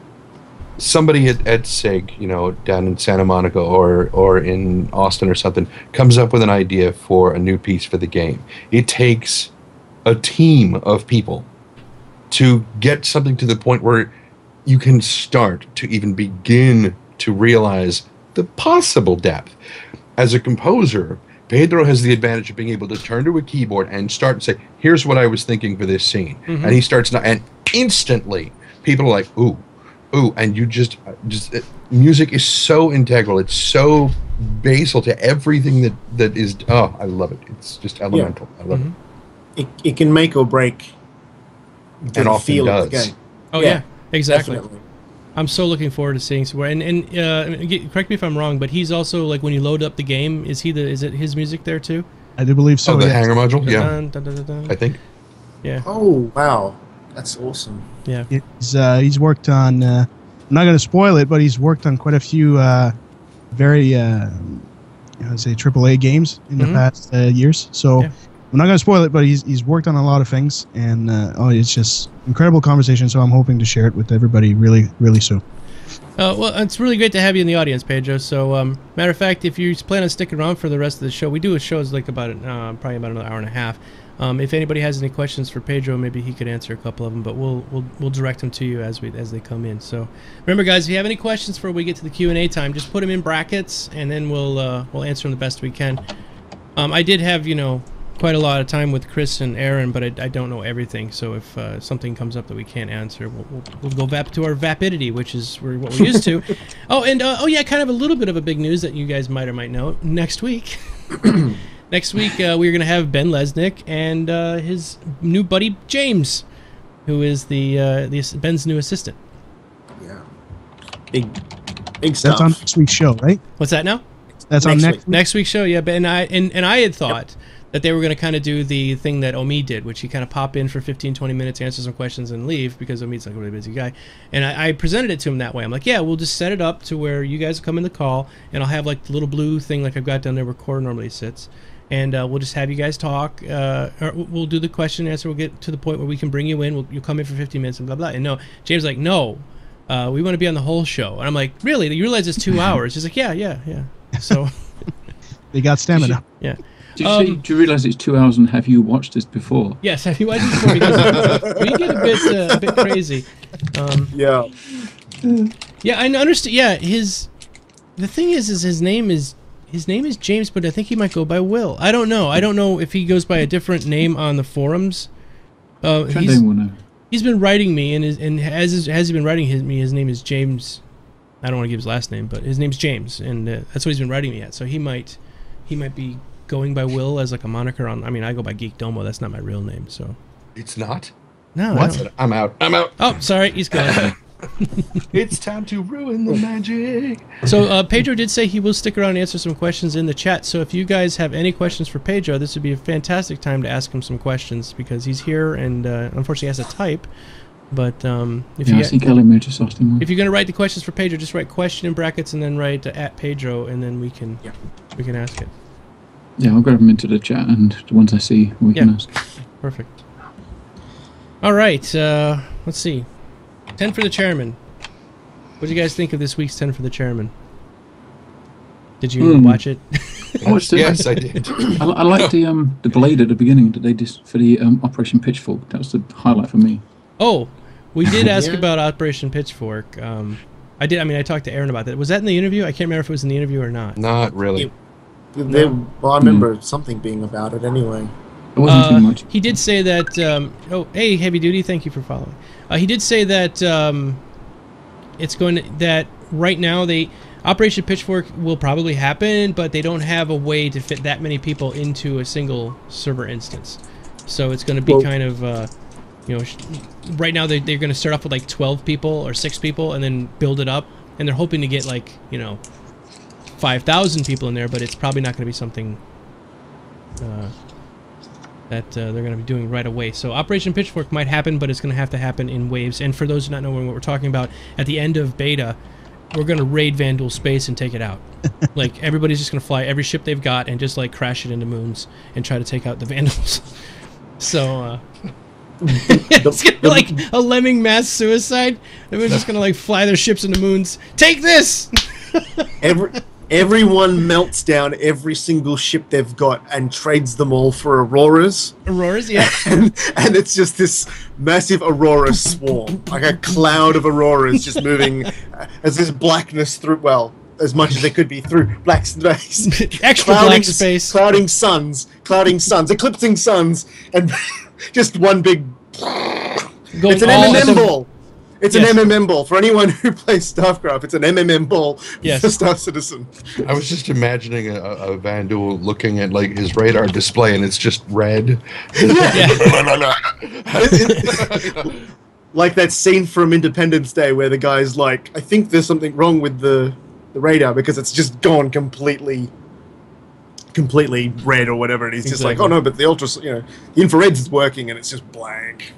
somebody at SIG, down in Santa Monica or in Austin or something, comes up with an idea for a new piece for the game, it takes a team of people to get something to the point where you can start to even begin to realize the possible depth. As a composer, Pedro has the advantage of being able to turn to a keyboard and start and say, here's what I was thinking for this scene. Mm-hmm. And he starts, and instantly people are like, ooh, and you just music is so integral. It's so basal to everything that is, I love it. It's just elemental. Yeah. I love it. It can make or break and often feel does. of the game. Oh yeah, exactly. Definitely. I'm so looking forward to seeing somewhere. And correct me if I'm wrong, but he's also like when you load up the game, is it his music there too? I do believe so. The hangar module, yeah. Dun, dun, dun, dun, dun. I think. Yeah. Oh wow, that's awesome. Yeah. He's worked on. I'm not going to spoil it, but he's worked on quite a few very I'd say AAA games in the past years. So. Yeah. I'm not going to spoil it, but he's worked on a lot of things, and it's just incredible conversation. So I'm hoping to share it with everybody really, really soon. Well, it's really great to have you in the audience, Pedro. So, matter of fact, if you plan on sticking around for the rest of the show, we do a show is like probably about another hour and a half. If anybody has any questions for Pedro, maybe he could answer a couple of them, but we'll direct them to you as they come in. So remember, guys, if you have any questions before we get to the Q&A time, just put them in brackets, and then we'll answer them the best we can. I did have quite a lot of time with Chris and Aaron, but I don't know everything. So if something comes up that we can't answer, we'll go back to our vapidity, which is what we're used to. Kind of a little bit of a big news that you guys might or might know. Next week, we're going to have Ben Lesnick and his new buddy James, who is Ben's new assistant. Yeah, big stuff. That's on next week's show, right? What's that now? That's on next week's show. Yeah, Ben and I had thought that they were going to kind of do the thing that Omi did, which he kind of pop in for 15-20 minutes, answer some questions, and leave, because Omi's like a really busy guy. And I presented it to him that way. I'm like, yeah, we'll just set it up to where you guys come in the call, and I'll have like the little blue thing like I've got down there where Core normally sits, and we'll just have you guys talk. Or we'll do the question and answer. We'll get to the point where we can bring you in. You'll come in for 15 minutes and blah, blah. And no, James like, no, we want to be on the whole show. And I'm like, really? You realize it's 2 hours? He's like, yeah. So they got stamina. Yeah. Do you realize it's 2 hours, and have you watched this before? Yes, have you watched it before? Because we get a bit crazy. Yeah, I understand. Yeah, the thing is his name is his name is James, but I think he might go by Will. I don't know. I don't know if he goes by a different name on the forums. He's been writing me, and has he been writing me? His name is James. I don't want to give his last name, but his name's James, and that's what he's been writing me at. So he might be going by Will as like a moniker on. I mean, I go by Geekdomo. That's not my real name, so. It's not. No. What? I'm out. Oh, sorry. He's gone. It's time to ruin the magic. So Pedro did say he will stick around and answer some questions in the chat. So if you guys have any questions for Pedro, this would be a fantastic time to ask him some questions because he's here and unfortunately has to type. But if you're going to write the questions for Pedro, just write question in brackets and then write at Pedro, and then we can ask it. Yeah, I'll grab them into the chat, and the ones I see we can ask. Perfect. All right, let's see. 10 for the chairman. What do you guys think of this week's 10 for the chairman? Did you watch it? Yes, I did. I liked the blade at the beginning that they did for the Operation Pitchfork. That was the highlight for me. Oh, we did ask about Operation Pitchfork. I did. I mean, I talked to Aaron about that. Was that in the interview? I can't remember if it was in the interview or not. Not really. Well, I remember something being about it anyway. It wasn't too much. He did say that. Oh, hey, Heavy Duty, thank you for following. He did say that it's going to, that right now Operation Pitchfork will probably happen, but they don't have a way to fit that many people into a single server instance. So it's going to be kind of, right now they're going to start off with like 12 people or 6 people and then build it up. And they're hoping to get like, 5,000 people in there, but it's probably not going to be something that they're going to be doing right away. So Operation Pitchfork might happen, but it's going to happen in waves. And for those who not knowing what we're talking about, at the end of beta, we're going to raid Vandal space and take it out. Like, everybody's just going to fly every ship they've got and just, like, crash it into moons and try to take out the Vandals. So, it's going to be like a lemming mass suicide. Everyone's just going to, like, fly their ships into moons. Take this! Everyone melts down every single ship they've got and trades them all for auroras. Auroras, yeah. and it's just this massive aurora swarm, like a cloud of auroras just moving as this blackness through, well, as much as they could be through black space. Extra black space. Clouding suns, eclipsing suns, and just one big... It's an MMM ball. It's an MMM ball. For anyone who plays StarCraft, it's an MMM ball for Star Citizen. I was just imagining a Vandal looking at like his radar display and it's just red. Like that scene from Independence Day where the guy's like, I think there's something wrong with the radar because it's just gone completely red or whatever. And he's just like, oh no, but the the infrared's is working and it's just blank.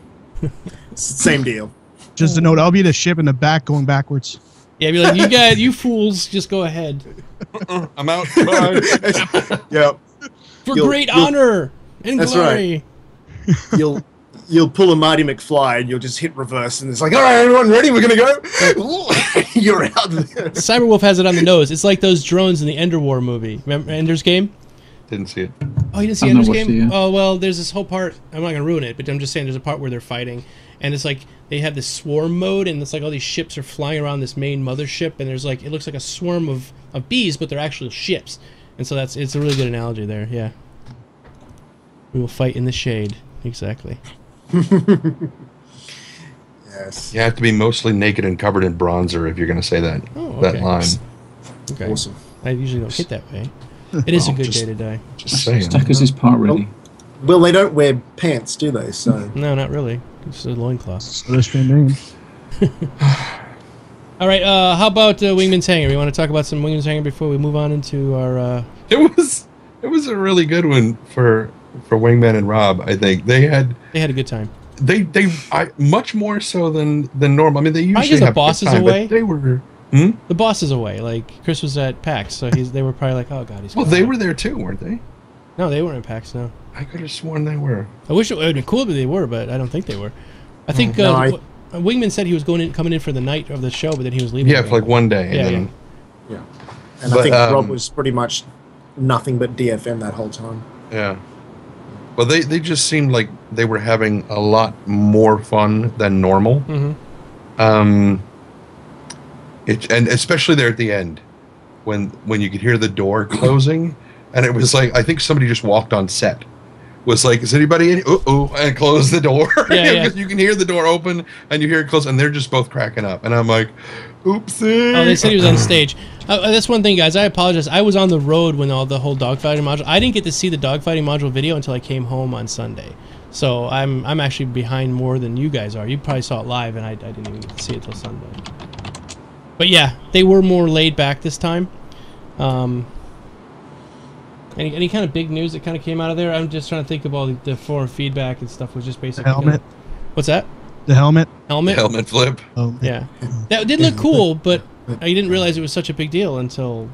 Same deal. Just a note, I'll be the ship in the back going backwards. Yeah, be like, you guys, you fools, just go ahead. I'm out. Bye. Yeah. For great honor and glory. Right. You'll pull a Marty McFly and you'll just hit reverse and it's like, all right, everyone ready? We're going to go? You're out. Cyberwolf has it on the nose. It's like those drones in the Ender War movie. Remember Ender's Game? Didn't see it. Oh, you didn't see Ender's Game? Oh, well, there's this whole part. I'm not going to ruin it, but I'm just saying there's a part where they're fighting. And it's like they have this swarm mode, and it's like all these ships are flying around this main mothership, and there's like, it looks like a swarm of bees, but they're actually ships. And so it's a really good analogy there, yeah. We will fight in the shade. Exactly. Yes. You have to be mostly naked and covered in bronzer if you're going to say that that line. Okay. Awesome. I usually don't hit that way. It is a good day to die. Just saying. Stackers is part ready. Well, they don't wear pants, do they? So no, not really. It's a loincloth. So that's your name. All right. How about Wingman's Hangar? You want to talk about some Wingman's Hangar before we move on into our? It was a really good one for Wingman and Rob. I think they had a good time. They much more so than normal. I mean, they usually have the boss is away. They were. The boss is away. Like Chris was at PAX, so they were probably like, oh god, he's. Well, they were there too, weren't they? No, they weren't at PAX. No. I could have sworn they were. I wish it would have been cool if they were, but I don't think they were. I think Wingman said he was coming in for the night of the show, but then he was leaving. Yeah, for like one day. Yeah. And I think Rob was pretty much nothing but DFM that whole time. Yeah. Well, they just seemed like they were having a lot more fun than normal. Mm-hmm. And especially there at the end. when you could hear the door closing, and it was like I think somebody just walked on set. Was like, is anybody in? And close the door. Because you can hear the door open and you hear it close, and they're just both cracking up. And I'm like, oopsie. Oh, they said he was on stage. That's one thing, guys. I apologize. I was on the road when the whole dogfighting module. I didn't get to see the dogfighting module video until I came home on Sunday. So I'm actually behind more than you guys are. You probably saw it live, and I didn't even get to see it till Sunday. But yeah, they were more laid back this time. Any kind of big news that kind of came out of there? I'm just trying to think of all the forum feedback and stuff. Was just basically the helmet. What's that? The helmet. Helmet. The helmet flip. Oh yeah, that did look cool, but I didn't realize it was such a big deal until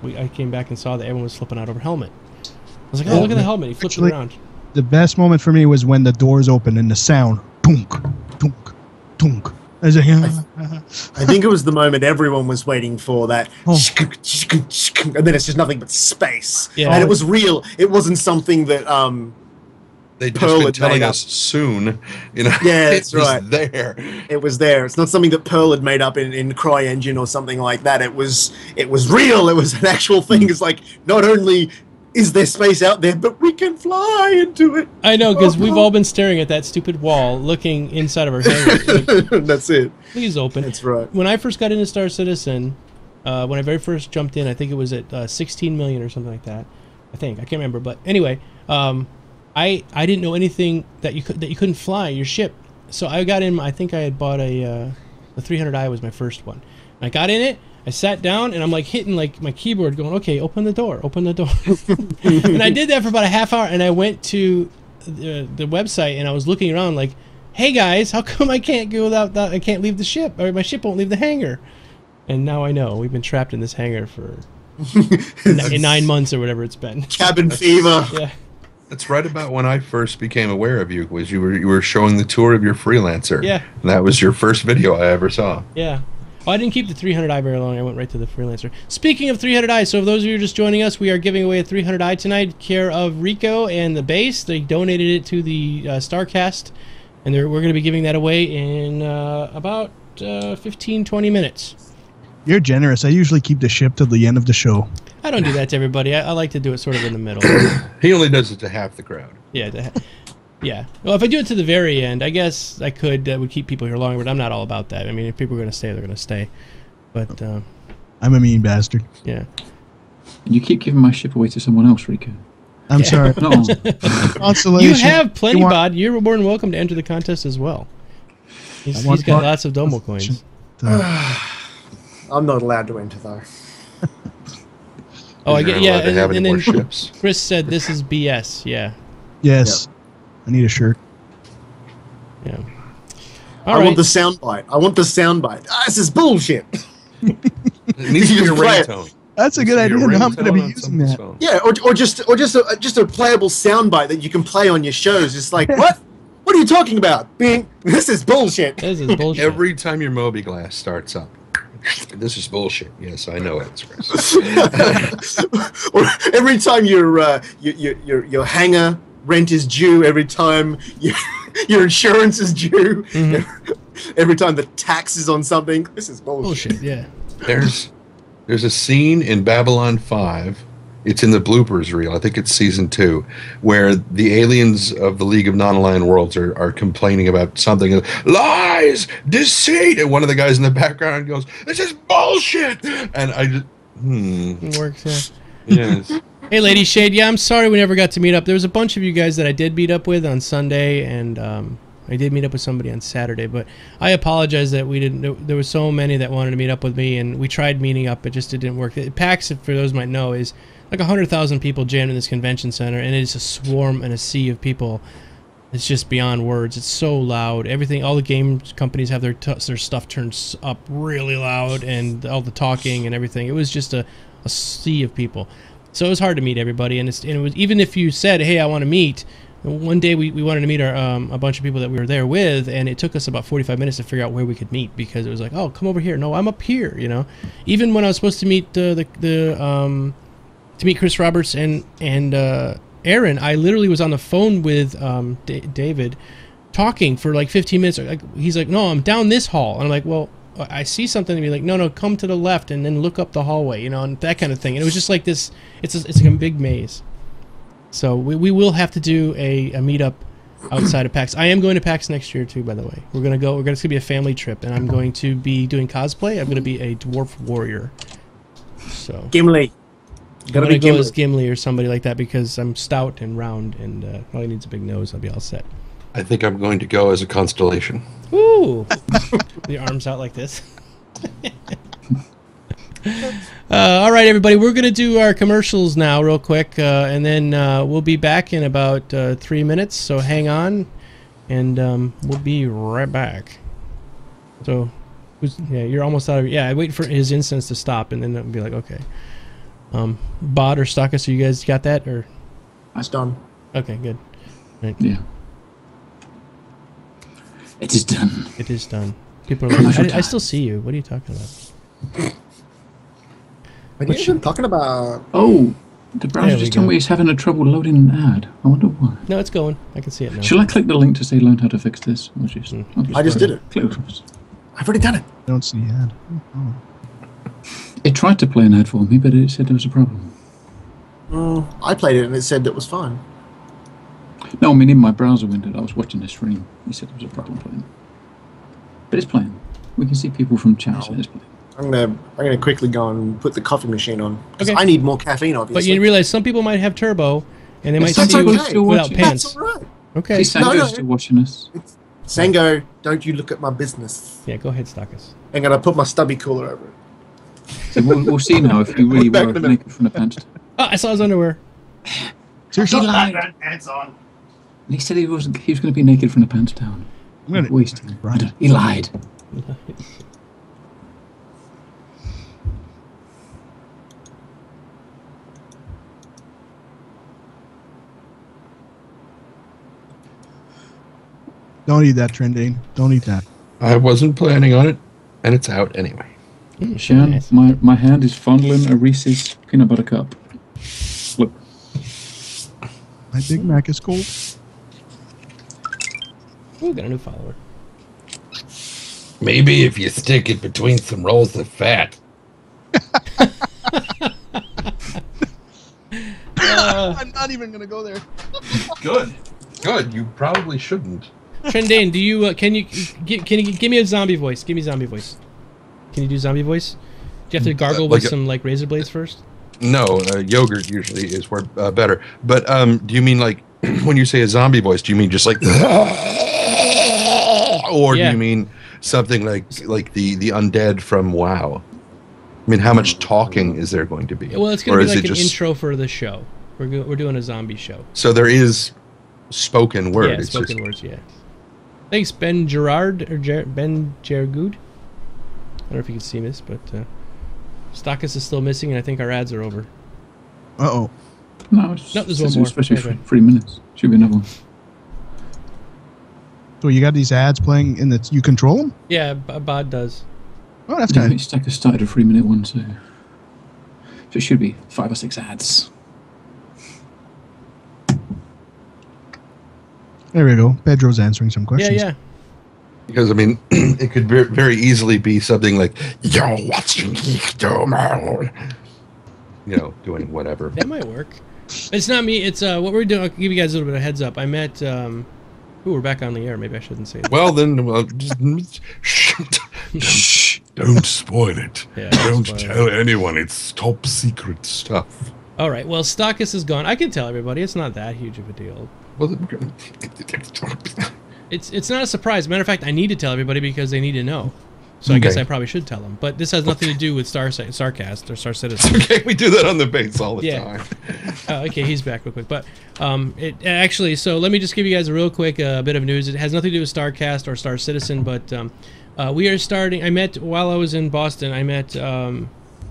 I came back and saw that everyone was flipping out over helmet. I was like, oh, look at the helmet. He flipped it around. The best moment for me was when the doors opened and the sound, tunk, tunk, tunk. I think it was the moment everyone was waiting for, that and then it's just nothing but space. Yeah. And it was real. It wasn't something that they'd just been telling us soon. You know, yeah, that's right. There. It was there. It's not something that Pearl had made up in CryEngine or something like that. It was real. It was an actual thing. It's like, not only is there space out there, but we can fly into it. I know, because we've all been staring at that stupid wall, looking inside of our hangar. Like, that's it. Please open. That's right. When I first got into Star Citizen, when I very first jumped in, I think it was at 16 million or something like that. I can't remember, but anyway, I didn't know anything that you couldn't fly your ship. So I got in. I think I had bought the 300i was my first one. And I got in it. I sat down and I'm like hitting like my keyboard going, okay, open the door. And I did that for about a half hour, and I went to the website and I was looking around like, hey guys, how come I can't go without that? I can't leave the ship, or my ship won't leave the hangar. And now I know we've been trapped in this hangar for 9 months or whatever it's been. Cabin fever. Yeah. That's right about when I first became aware of you. Was you were showing the tour of your freelancer? Yeah. And that was your first video I ever saw. Yeah. Oh, I didn't keep the 300i very long. I went right to the freelancer. Speaking of 300i, so for those of you just joining us, we are giving away a 300i tonight, care of Ricko and the base. They donated it to the Starcast, and we're going to be giving that away in about 15-20 minutes. You're generous. I usually keep the ship till the end of the show. I don't do that to everybody. I like to do it sort of in the middle. He only does it to half the crowd. Yeah. Yeah. Well, if I do it to the very end, I guess I could. That would keep people here longer, but I'm not all about that. I mean, if people are going to stay, they're going to stay. But I'm a mean bastard. Yeah. You keep giving my ship away to someone else, Ricko. I'm sorry. No. Consolation. You have plenty, Bod. You're more than welcome to enter the contest as well. He's got lots of Domo coins. I'm not allowed to enter, though. Oh, I get, yeah, and then ships. Chris said this is BS. Yeah. Yes. Yep. I need a shirt. Yeah. I want the soundbite. I want the soundbite. This is bullshit. It needs to be a ringtone. That's a good idea. I'm going to be using that. Phone. Yeah, or just a playable soundbite that you can play on your shows. It's like, what? What are you talking about? Bing. This is bullshit. This is bullshit. Every time your Moby Glass starts up. This is bullshit. Yes, I know it, Chris. Or every time your hangar rent is due, every time your insurance is due, every time the tax is on something. This is bullshit. Yeah. There's a scene in Babylon 5. It's in the bloopers reel. I think it's season 2, where the aliens of the League of Non-Aligned Worlds are complaining about something. Lies! Deceit! And one of the guys in the background goes, this is bullshit! And I just, It works, yeah. Yes. Hey, Lady Shade. Yeah, I'm sorry we never got to meet up. There was a bunch of you guys that I did meet up with on Sunday, and I did meet up with somebody on Saturday, but I apologize that we didn't. There were so many that wanted to meet up with me, and we tried meeting up, but just it didn't work. PAX, for those who might know, is like 100,000 people jammed in this convention center, and it is a swarm and a sea of people. It's just beyond words. It's so loud. Everything, all the game companies have their stuff turned up really loud, and all the talking and everything. It was just a sea of people. So it was hard to meet everybody, and it was, even if you said, hey, I want to meet. One day we wanted to meet a bunch of people that we were there with, and it took us about 45 minutes to figure out where we could meet, because it was like, oh, come over here. No, I'm up here, you know. Even when I was supposed to meet to meet Chris Roberts and Aaron, I literally was on the phone with David talking for like 15 minutes. He's like, no, I'm down this hall. And I'm like, well, I see something and be like, no, come to the left and then look up the hallway, you know, and that kind of thing. And it was just like this. It's like a big maze. So we will have to do a meetup outside of PAX. I am going to PAX next year too, by the way. We're gonna go. It's gonna be a family trip, and I'm going to be doing cosplay. I'm gonna be a dwarf warrior. So Gimli. I'm gonna go as Gimli or somebody like that because I'm stout and round, and all he needs is a big nose. I'll be all set. I think I'm going to go as a constellation. Ooh, the arms out like this. All right, everybody, we're going to do our commercials now real quick, and then we'll be back in about 3 minutes, so hang on, and we'll be right back. So, yeah, you're almost out of... Yeah, I wait for his instance to stop, and then I'll be like, okay. Bod or Stockus, you guys got that? Or That's done. Okay, good. Right. Yeah. It is done. It is done. People are like, I still see you. What are you talking about? What are you even talking about? Oh, the browser just told me he's having a trouble loading an ad. I wonder why. No, it's going. I can see it now. Shall I click the link to say learn how to fix this? Or just, I just did it. Click across. I've already done it. I don't see the ad. Oh. It tried to play an ad for me, but it said there was a problem. I played it and it said it was fine. No, I mean in my browser window, I was watching the stream. He said there was a problem playing. But it's playing. We can see people from chat saying it's playing. I'm gonna quickly go and put the coffee machine on because Okay. I need more caffeine, obviously. But you realize some people might have turbo, and they might That's see you okay. without pants. That's all right. Okay. See, Sango's still watching us. Sango, don't you look at my business. Yeah, go ahead, Stockus. I'm gonna put my stubby cooler over it. So we'll see now if you really were naked from the pants. Oh, I saw his underwear. Seriously, he lied. Pants on. And he said he was going to be naked from the pants down. I'm gonna waste him. Right. He lied. Don't eat that, Trendane. Don't eat that. I wasn't planning on it, and it's out anyway. Shan, Nice. my hand is fondling a Reese's peanut butter cup. Look. My Big Mac is cold. Ooh, got a new follower. Maybe if you stick it between some rolls of fat. I'm not even gonna go there. Good. Good. You probably shouldn't. Trendane, do you can you give me a zombie voice? Give me zombie voice. Can you do zombie voice? Do you have to gargle with some like razor blades first? No, yogurt usually is where better. But do you mean like when you say a zombie voice? Do you mean just like, or do you mean something like the undead from WoW? I mean, how much talking is there going to be? Well, it's going to be like an intro for the show. We're doing a zombie show. So there is spoken word. Yeah, spoken words. Yeah. Thanks, Ben Gerard or Ben Gergood. I don't know if you can see this, but Stockus is still missing, and I think our ads are over. No, there's one more. Especially for 3 minutes. Should be another one. So you got these ads playing in the... You control them? Yeah, Bod does. Oh, that's Yeah, kind of... Stacker started a 3 minute one, so it should be 5 or 6 ads. There we go. Pedro's answering some questions. Yeah. Because, I mean, it could very easily be something like, you're watching Geekdomo. You know, doing whatever. That might work. It's not me. It's what we're doing. I'll give you guys a little bit of heads up. I met... ooh, we're back on the air. Maybe I shouldn't say that. Well, then, shh. Don't spoil it. Yeah, don't spoil tell anyone. It's top secret stuff. All right. Well, Stockus is gone. I can tell everybody. It's not that huge of a deal. Well, It's not a surprise. Matter of fact, I need to tell everybody because they need to know. So I guess I probably should tell them. But this has nothing to do with Starcast or Star Citizen. Okay, we do that on the base all the time. Okay, he's back real quick. But it actually, so let me just give you guys a real quick bit of news. It has nothing to do with Starcast or Star Citizen, but we are starting. While I was in Boston, I met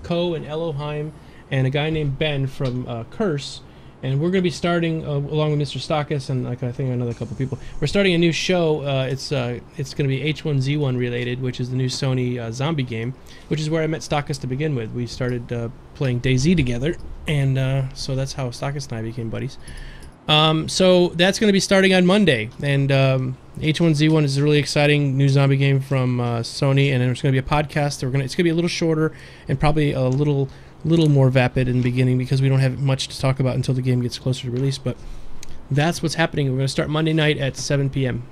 Ko and Elohim and a guy named Ben from Curse. And we're going to be starting, along with Mr. Stockus and like I think another couple people, we're starting a new show. It's going to be H1Z1 related, which is the new Sony zombie game, which is where I met Stockus to begin with. We started playing DayZ together, and so that's how Stockus and I became buddies. So that's going to be starting on Monday, and H1Z1 is a really exciting new zombie game from Sony, and there's going to be a podcast. It's going to be a little shorter and probably a little more vapid in the beginning because we don't have much to talk about until the game gets closer to release. But that's what's happening. We're going to start Monday night at 7 p.m.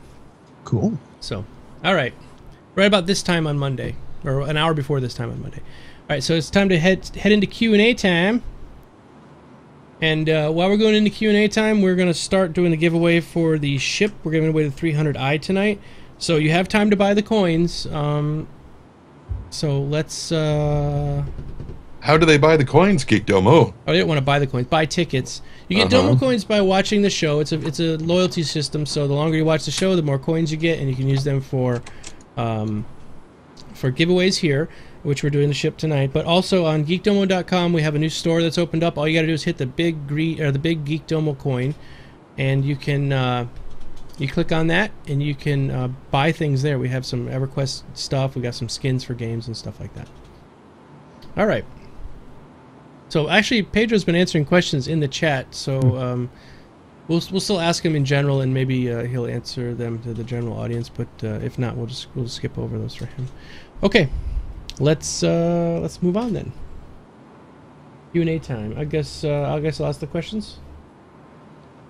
Cool. So, all right, right about this time on Monday, or an hour before this time on Monday. All right, so it's time to head into Q&A time. And while we're going into Q&A time, we're going to start doing the giveaway for the ship. We're giving away the 300i tonight. So you have time to buy the coins. So let's... How do they buy the coins, Geekdomo? Oh, they don't want to buy the coins. Buy tickets. You get Domo coins by watching the show. It's a loyalty system, so the longer you watch the show, the more coins you get, and you can use them for giveaways here, which we're doing the ship tonight. But also on geekdomo.com, we have a new store that's opened up. All you got to do is hit the big Geekdomo coin, and you can you click on that, and you can buy things there. We have some EverQuest stuff. We got some skins for games and stuff like that. All right. So actually, Pedro's been answering questions in the chat. So we'll still ask him in general, and maybe he'll answer them to the general audience. But if not, we'll skip over those for him. Okay. Let's move on then. Q&A time. I guess I'll ask the questions.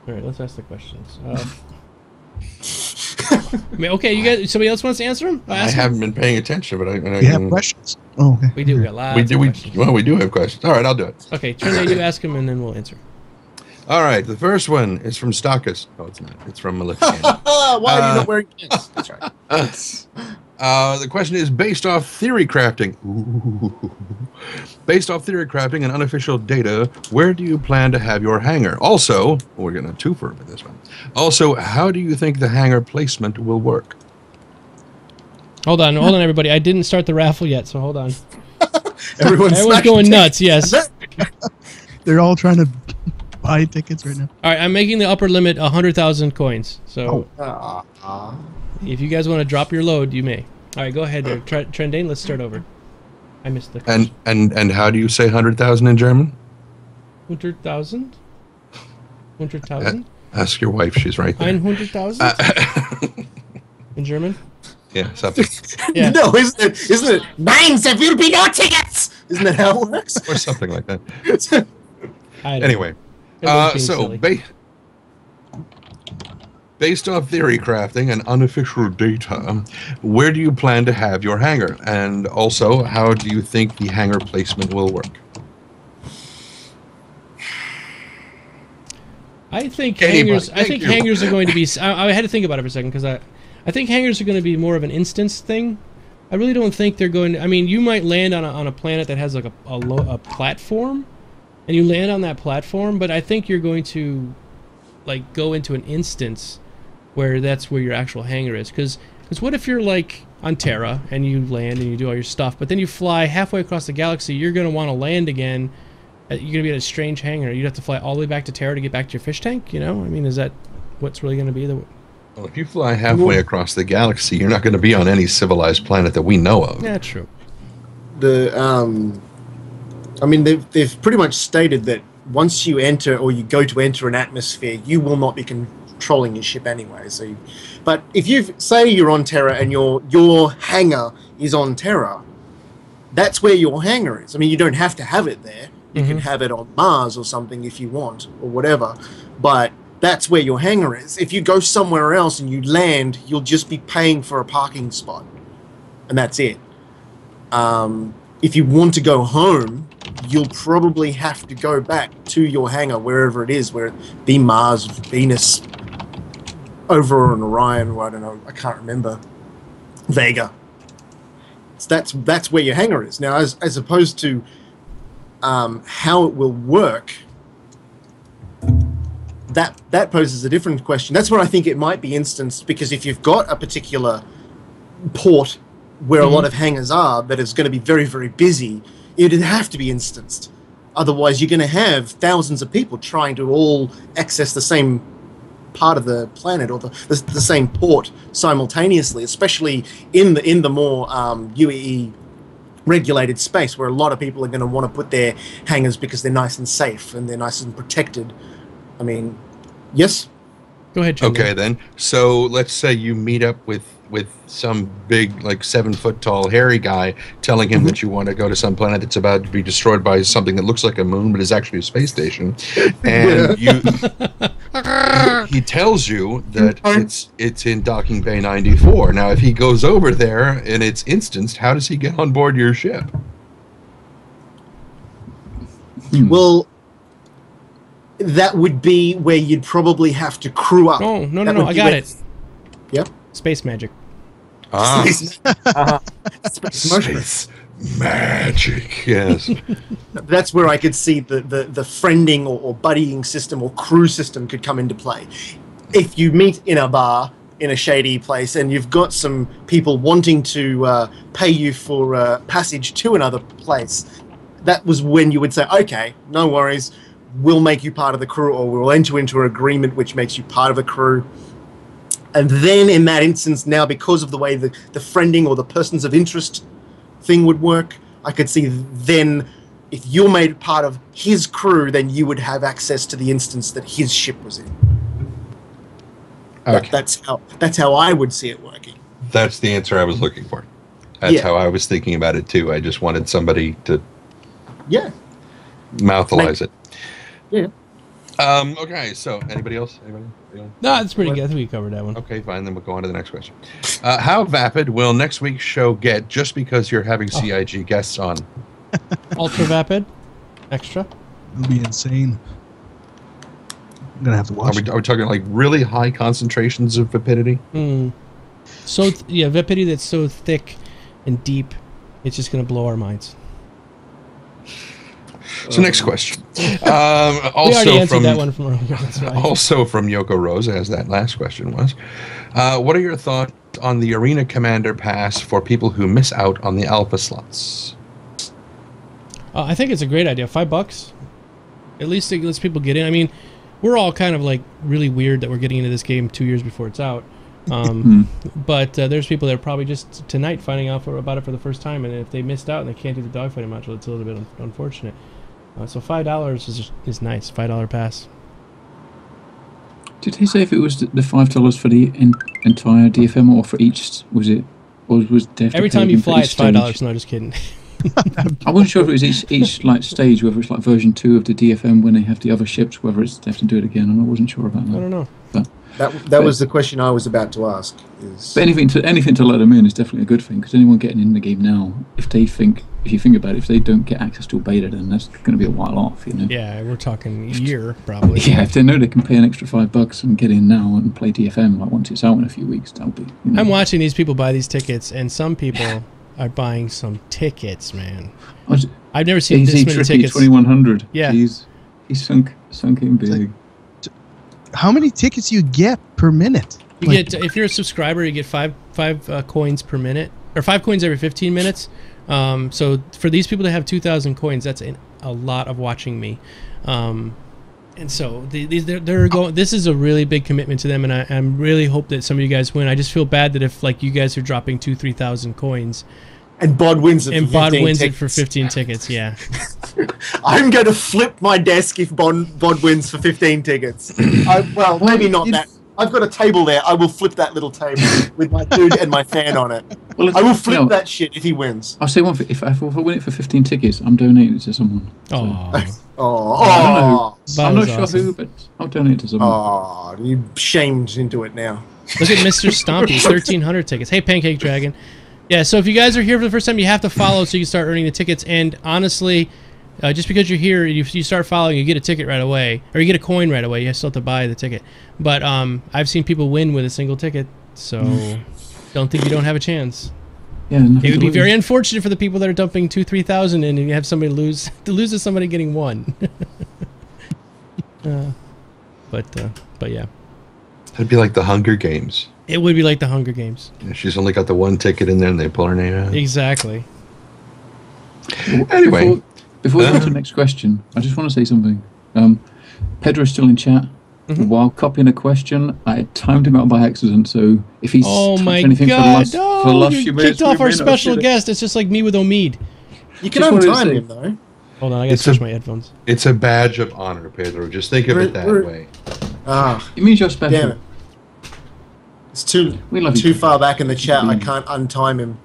All right, let's ask the questions. Okay, you guys. Somebody else wants to answer them? I haven't been paying attention, but we have questions. Oh, okay. We do. We got lots. of questions. We do have questions. All right, I'll do it. Okay, Trinity, you ask them, and then we'll answer. All right, the first one is from Stockus. No, it's not. It's from Maleficent. Why are you not wearing pants? That's right. The question is based off theory crafting. Ooh. Based off theory crafting and unofficial data, where do you plan to have your hangar? Also, we're going to twofer with this one. Also, how do you think the hangar placement will work? Hold on, everybody. I didn't start the raffle yet, so hold on. Everyone's going nuts. Yes. They're all trying to buy tickets right now. All right, I'm making the upper limit 100,000 coins. So if you guys want to drop your load, you may. All right, go ahead there. Trendane, let's start over. I missed the question. And how do you say 100,000 in German? 100,000? 100,000? Ask your wife, she's right there. 100,000? In German? Yeah, something. Yeah. No, isn't it? Nein, there will be no tickets! Isn't that how it works? Or something like that. Anyway, so based off theory crafting and unofficial data, where do you plan to have your hangar? And also, how do you think the hangar placement will work? I think hangars are going to be... I had to think about it for a second, because I think hangars are going to be more of an instance thing. I really don't think they're going to... I mean, you might land on a planet that has like a platform, and you land on that platform, but I think you're going to like go into an instance where that's where your actual hangar is. Because what if you're like on Terra and you land and you do all your stuff, but then you fly halfway across the galaxy, you're going to want to land again. You're going to be at a strange hangar. You'd have to fly all the way back to Terra to get back to your fish tank, you know? I mean, is that what's really going to be the... Well, if you fly halfway across the galaxy, you're not going to be on any civilized planet that we know of. Yeah, true. I mean, they've pretty much stated that once you enter or you go to enter an atmosphere, you will not be controlling your ship anyway. So, but if you say you're on Terra and your hangar is on Terra, that's where your hangar is. I mean, you don't have to have it there. You can have it on Mars or something if you want, or whatever. But that's where your hangar is. If you go somewhere else and you land, you'll just be paying for a parking spot. And that's it. If you want to go home, you'll probably have to go back to your hangar, wherever it is, where it be Mars, Venus, over on Orion, or I don't know, I can't remember. Vega. So that's where your hangar is. Now, as opposed to how it will work, that poses a different question. That's where I think it might be instanced, because if you've got a particular port where a lot of hangars are that is going to be very, very busy, it'd have to be instanced. Otherwise, you're going to have thousands of people trying to all access the same part of the planet or the same port simultaneously, especially in the more UEE regulated space, where a lot of people are going to want to put their hangars because they're nice and safe and they're nice and protected. I mean, yes? Go ahead, Jim. Okay, then. So let's say you meet up with some big, like 7-foot tall, hairy guy, telling him that you want to go to some planet that's about to be destroyed by something that looks like a moon, but is actually a space station. And he tells you that it's in Docking Bay 94. Now, if he goes over there and it's instanced, how does he get on board your ship? Well, that would be where you'd probably have to crew up. No, I got it. Yep. Space magic. Space magic, yes. That's where I could see the friending or buddying system or crew system could come into play. If you meet in a bar in a shady place and you've got some people wanting to pay you for passage to another place, that was when you would say, okay, no worries, we'll make you part of the crew, or we'll enter into an agreement which makes you part of the crew. And then in that instance, now because of the way the friending or the persons of interest thing would work, I could see then if you're made part of his crew, then you would have access to the instance that his ship was in. Okay. That's how I would see it working. That's the answer I was looking for. That's how I was thinking about it too. I just wanted somebody to mouthalize it. Yeah. Okay, so anybody else? Anybody? No, that's pretty good. I think we covered that one. Okay, fine. Then we'll go on to the next question. How vapid will next week's show get just because you're having CIG guests on? Ultra vapid? Extra? It'll be insane. I'm going to have to watch it. Are we talking like really high concentrations of vapidity? So, vapidity that's so thick and deep, it's just going to blow our minds. So next question. We already answered that one from earlier. That's right. Also from Yoko Rose, as that last question was. What are your thoughts on the Arena Commander Pass for people who miss out on the alpha slots? I think it's a great idea. $5. At least it lets people get in. I mean, we're all kind of like really weird that we're getting into this game 2 years before it's out. But there's people that are probably just tonight finding out about it for the first time, and if they missed out and they can't do the dogfighting module, it's a little bit unfortunate. So $5 is nice. $5 pass. Did he say if it was the $5 for the entire DFM, or for each? Was it? Or was every time you fly, it's $5? No, just kidding. I wasn't sure if it was each like stage, whether it's like version 2 of the DFM when they have the other ships, whether it's they have to do it again, and I wasn't sure about that. I don't know. That was the question I was about to ask. But anything to let them in is definitely a good thing, because anyone getting in the game now, if you think about it, if they don't get access to a beta, then that's going to be a while off, you know. Yeah, we're talking a year probably. Yeah, if they know they can pay an extra $5 and get in now and play DFM like once it's out in a few weeks, that'll be. You know. I'm watching these people buy these tickets, and some people are buying some tickets, man. I've never seen this many tickets. 2100. Yeah, he's sunk in big. How many tickets you get per minute? You get, if you're a subscriber, you get five coins per minute, or 5 coins every 15 minutes. So for these people to have 2,000 coins, that's a lot of watching me. And so they're going. This is a really big commitment to them, and I really hope that some of you guys win. I just feel bad that if like you guys are dropping 2,000-3,000 coins. And Bod wins it. And Bod wins it for 15 tickets. Yeah. I'm going to flip my desk if Bod wins for 15 tickets. Well, maybe not that. I've got a table there. I will flip that little table with my dude and my fan on it. Well, I will flip that shit if he wins. I'll say one thing. If I win it for 15 tickets, I'm donating it to someone. Oh. I'm not sure who, but I'll donate it to someone. Oh, you shamed into it now. Look at Mr. Stompy, 1,300 tickets. Hey, Pancake Dragon. Yeah, so if you guys are here for the first time, you have to follow so you can start earning the tickets. And honestly, just because you're here, you start following, you get a ticket right away. Or you get a coin right away. You still have to buy the ticket. But I've seen people win with a single ticket. So don't think you don't have a chance. Yeah, it would be very unfortunate for the people that are dumping 2,000-3,000 in and you have somebody lose to somebody getting 1. But yeah. It'd be like the Hunger Games. It would be like the Hunger Games. Yeah, she's only got the one ticket in there and they pull her name out. Exactly. Anyway. Before we go to the next question, I just want to say something. Pedro's still in chat. While copying a question, I timed him out by accident, so if he's anything for the last few minutes, kicked off our special guest. It's just like me with Omid. You can untime him, though. Hold on, I gotta switch my headphones. It's a badge of honor, Pedro. Just think of it that way. It means you're special. Damn it. It's too far back in the chat. I can't untime him.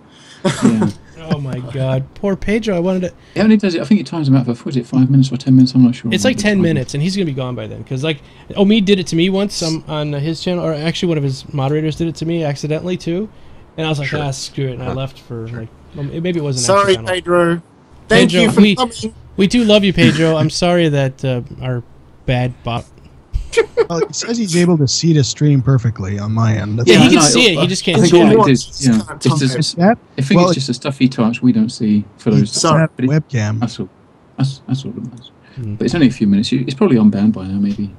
Yeah. Oh my god, poor Pedro. I wanted to. Yeah, he does it. I think he times him out for, was it 5 minutes or 10 minutes? I'm not sure. It's like 10 minutes, and he's gonna be gone by then. Because like Omid did it to me once on his channel, or actually one of his moderators did it to me accidentally too, and I was like, screw it, and I left for like maybe it wasn't. Sorry, Pedro. Thank you for coming. We do love you, Pedro. I'm sorry that our bad bot. Well, it says he's able to see the stream perfectly on my end. Yeah, he can see it. He just can't see it. I think it's just the stuff he types we don't see for those. Sorry, webcam. That's all it was. But it's only a few minutes. It's probably unbanned by now, maybe.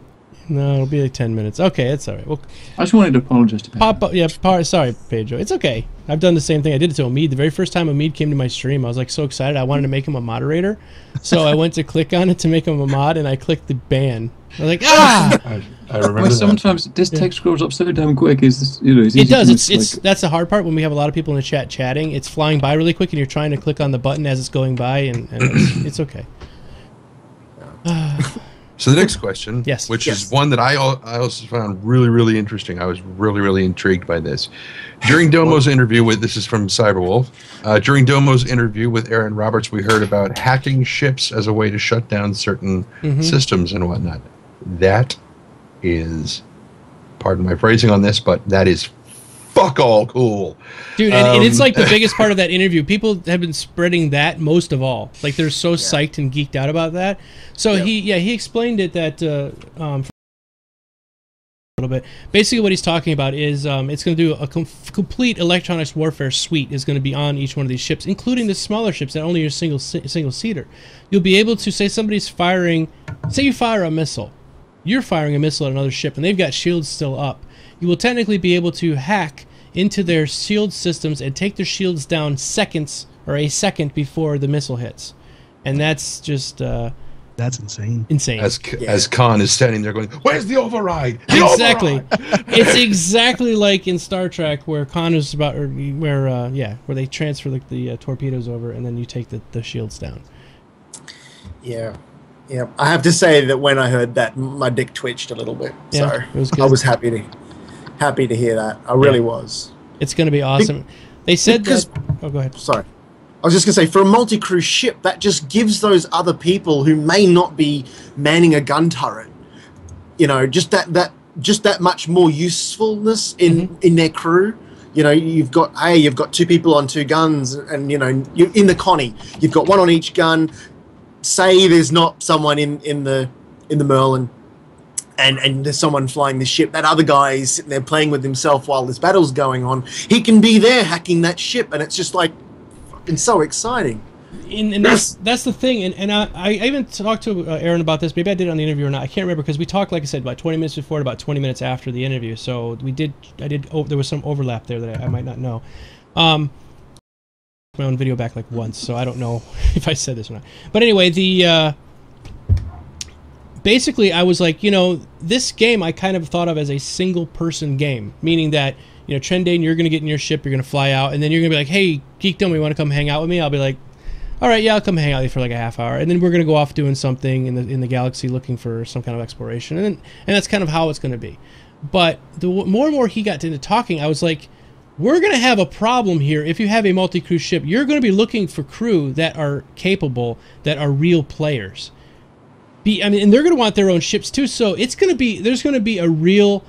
No, it'll be like 10 minutes. Okay, it's all right. Well, I just wanted to apologize to Pedro. Sorry, Pedro. It's okay. I've done the same thing. I did it to Omid. The very first time Omid came to my stream, I was like so excited. I wanted to make him a moderator. So I went to click on it to make him a mod, and I clicked the ban. I was like, I remember that. Sometimes this text scrolls up so damn quick. It does. That's the hard part when we have a lot of people in the chat chatting. It's flying by really quick, and you're trying to click on the button as it's going by, and it's okay. So the next question, which is one that I also found really, really interesting. I was really, really intrigued by this. During Domo's interview with, this is from Cyberwolf, during Domo's interview with Aaron Roberts, we heard about hacking ships as a way to shut down certain systems and whatnot. That is, pardon my phrasing on this, but that is fuck all cool. Dude, and it's like the biggest part of that interview. People have been spreading that most of all. Like they're so psyched and geeked out about that. So he explained it that a little bit. Basically what he's talking about is it's going to do a complete electronics warfare suite is going to be on each one of these ships, including the smaller ships that only are single seater. You'll be able to say somebody's firing, say you fire a missile. You're firing a missile at another ship and they've got shields still up. You will technically be able to hack into their shield systems and take their shields down seconds or a second before the missile hits. And that's just that's insane. As Khan is standing there going, "Where's the override?" Exactly. It's exactly like in Star Trek where Khan is about, or where they transfer the torpedoes over and then you take the shields down. Yeah. Yeah. I have to say that when I heard that, my dick twitched a little bit. Yeah, so I was happy to hear that. I really was. It's going to be awesome. They said that. Oh, go ahead. Sorry. I was just going to say, for a multi-crew ship, that just gives those other people who may not be manning a gun turret, just that much more usefulness in their crew. You've got two people on two guns, and you're in the Connie. You've got one on each gun. Say there's not someone in the Merlin. And there's someone flying the ship. That other guy is sitting there playing with himself while this battle's going on. He can be there hacking that ship, and it's just like fucking so exciting. And that's the thing. And I even talked to Aaron about this. Maybe I did it on the interview or not. I can't remember because we talked, like I said, about 20 minutes before and about 20 minutes after the interview. So there was some overlap there that I might not know. My own video back like once, so I don't know if I said this or not. But anyway, basically, I was like, this game I kind of thought of as a single-person game, meaning that, Trendane, you're going to get in your ship, you're going to fly out, and then you're going to be like, hey, Geekdomo, you want to come hang out with me? I'll be like, all right, yeah, I'll come hang out with you for like a half hour, and then we're going to go off doing something in the galaxy looking for some kind of exploration, and that's kind of how it's going to be. But the more and more he got into talking, I was like, we're going to have a problem here. If you have a multi-crew ship, you're going to be looking for crew that are capable, that are real players. And they're going to want their own ships too. So there's going to be a real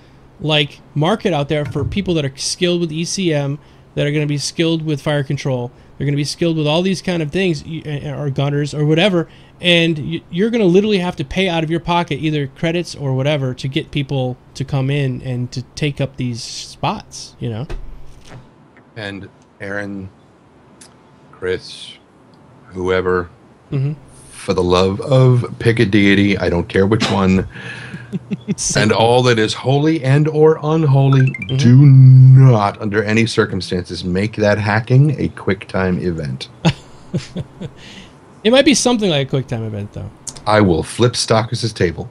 market out there for people that are skilled with ECM, that are going to be skilled with fire control. They're going to be skilled with all these kind of things, or gunners or whatever. And you're going to literally have to pay out of your pocket either credits or whatever to get people to come in and to take up these spots, And Aaron, Chris, whoever, for the love of pick a deity, I don't care which one, and all that is holy and or unholy, do not, under any circumstances, make that hacking a QuickTime event. It might be something like a QuickTime event, though. I will flip Stockus' table.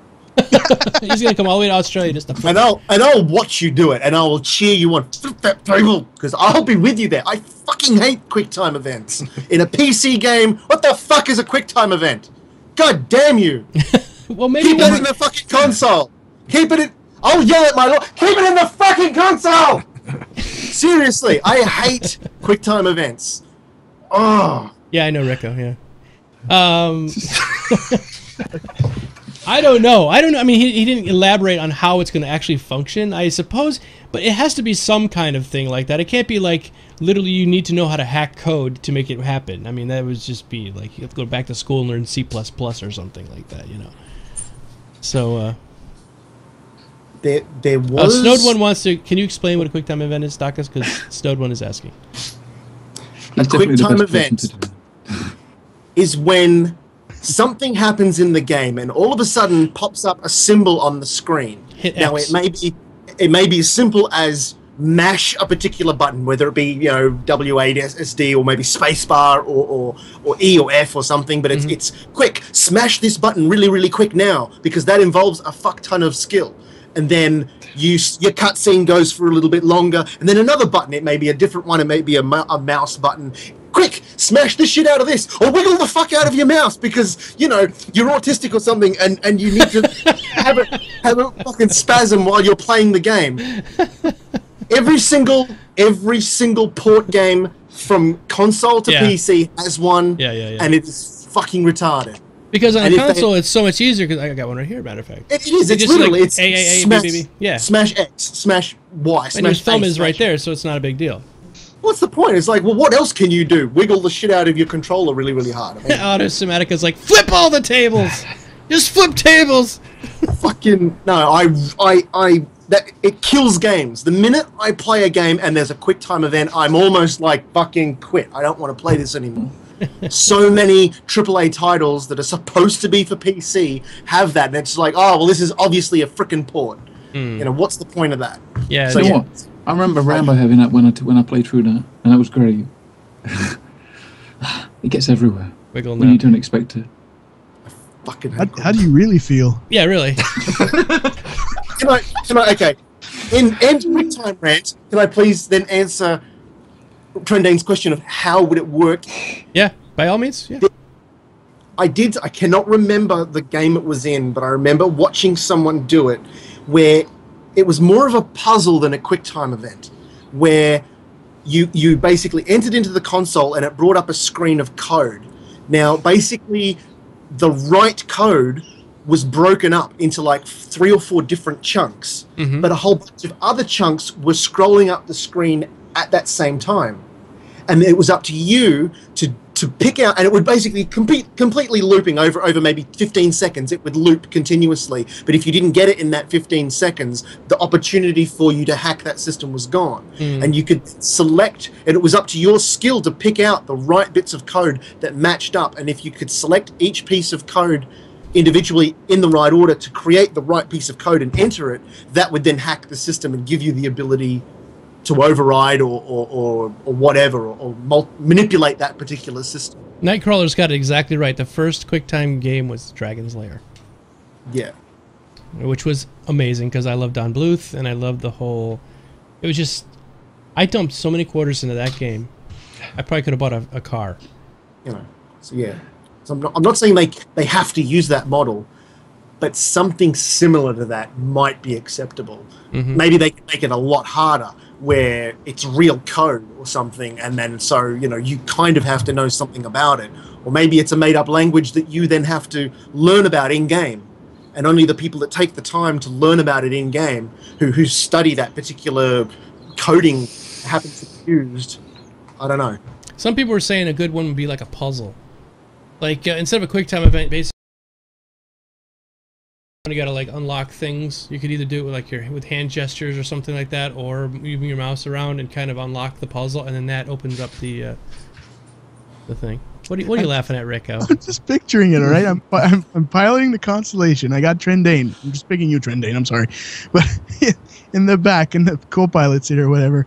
He's gonna come all the way to Australia just to. And I'll watch you do it, and I will cheer you on. Flip that table, because I'll be with you there. I fucking hate QuickTime events in a PC game. What the fuck is a QuickTime event? God damn you! Well, maybe keep it in the fucking console. Keep it in. I'll yell at my lord. Keep it in the fucking console. Seriously, I hate QuickTime events. Oh. Yeah, I know Ricko. Yeah. I don't know. I mean, he didn't elaborate on how it's going to actually function, I suppose, but it has to be some kind of thing like that. It can't be like literally you need to know how to hack code to make it happen. I mean, that would just be like you have to go back to school and learn C++ or something like that, you know. So there was Snowed1 wants to. Can you explain what a QuickTime event is, Stockus? Because Snowed1 is asking. A QuickTime event is when something happens in the game and all of a sudden pops up a symbol on the screen. Hit now X. it may be as simple as mash a particular button, whether it be, you know, W8SD or maybe spacebar or E or F or something, but it's quick, smash this button really, really quick now, because that involves a fuck ton of skill. And then your cutscene goes for a little bit longer, and then another button, it may be a different one, it may be a mouse button. Quick, smash the shit out of this, or wiggle the fuck out of your mouse because, you know, you're autistic or something, and you need to have a fucking spasm while you're playing the game. Every single port game from console to PC has one, and it's fucking retarded. Because on a console, it's so much easier. Because I got one right here. Matter of fact, it is. It's literally like it's smash X, smash Y, and your thumb is right there, so it's not a big deal. What's the point? It's like, well, what else can you do? Wiggle the shit out of your controller really, really hard. I mean, Autosomatica's like, flip all the tables. Just flip tables. Fucking no! That it kills games. The minute I play a game and there's a QuickTime event, I'm almost like fucking quit. I don't want to play this anymore. So many AAA titles that are supposed to be for PC have that, and it's like, oh well, this is obviously a frickin' port. You know, what's the point of that? Yeah. So, you know what? I remember Rambo having that when I played through that, and that was great. It gets everywhere Wiggle when you don't expect it. Fucking how do you really feel? Yeah, really. Can I? Okay. In QuickTime rant, can I please then answer Trendane's question of how would it work? Yeah, by all means. Yeah. I cannot remember the game it was in, but I remember watching someone do it, where it was more of a puzzle than a QuickTime event, where you basically entered into the console and it brought up a screen of code. Now, basically, the right code was broken up into like 3 or 4 different chunks, but a whole bunch of other chunks were scrolling up the screen at that same time. And it was up to you to pick out, and it would basically completely looping over maybe 15 seconds. It would loop continuously, but if you didn't get it in that 15 seconds, the opportunity for you to hack that system was gone. And you could select, and it was up to your skill to pick out the right bits of code that matched up. And if you could select each piece of code individually in the right order to create the right piece of code and enter it, that would then hack the system and give you the ability to override or whatever, or manipulate that particular system. Nightcrawler's got it exactly right. The first QuickTime game was Dragon's Lair. Yeah. Which was amazing because I loved Don Bluth and I loved the whole... It was just... I dumped so many quarters into that game. I probably could have bought a car. You know, so yeah. So I'm not saying they have to use that model, but something similar to that might be acceptable. Maybe they can make it a lot harder, where it's real code or something, and then so, you know, you kind of have to know something about it. Or maybe it's a made-up language that you then have to learn about in-game, and only the people that take the time to learn about it in-game, who study that particular coding, happen to be used. I don't know. Some people were saying a good one would be like a puzzle. Like, instead of a QuickTime event, basically, you gotta like unlock things. You could either do it with like with hand gestures or something like that, or moving your mouse around and kind of unlock the puzzle, and then that opens up the thing. What are you laughing at, Ricko? I'm just picturing it. All right, I'm piloting the Constellation. I got Trendane. I'm just picking you, Trendane. I'm sorry, but in the back, in the co-pilot seat or whatever,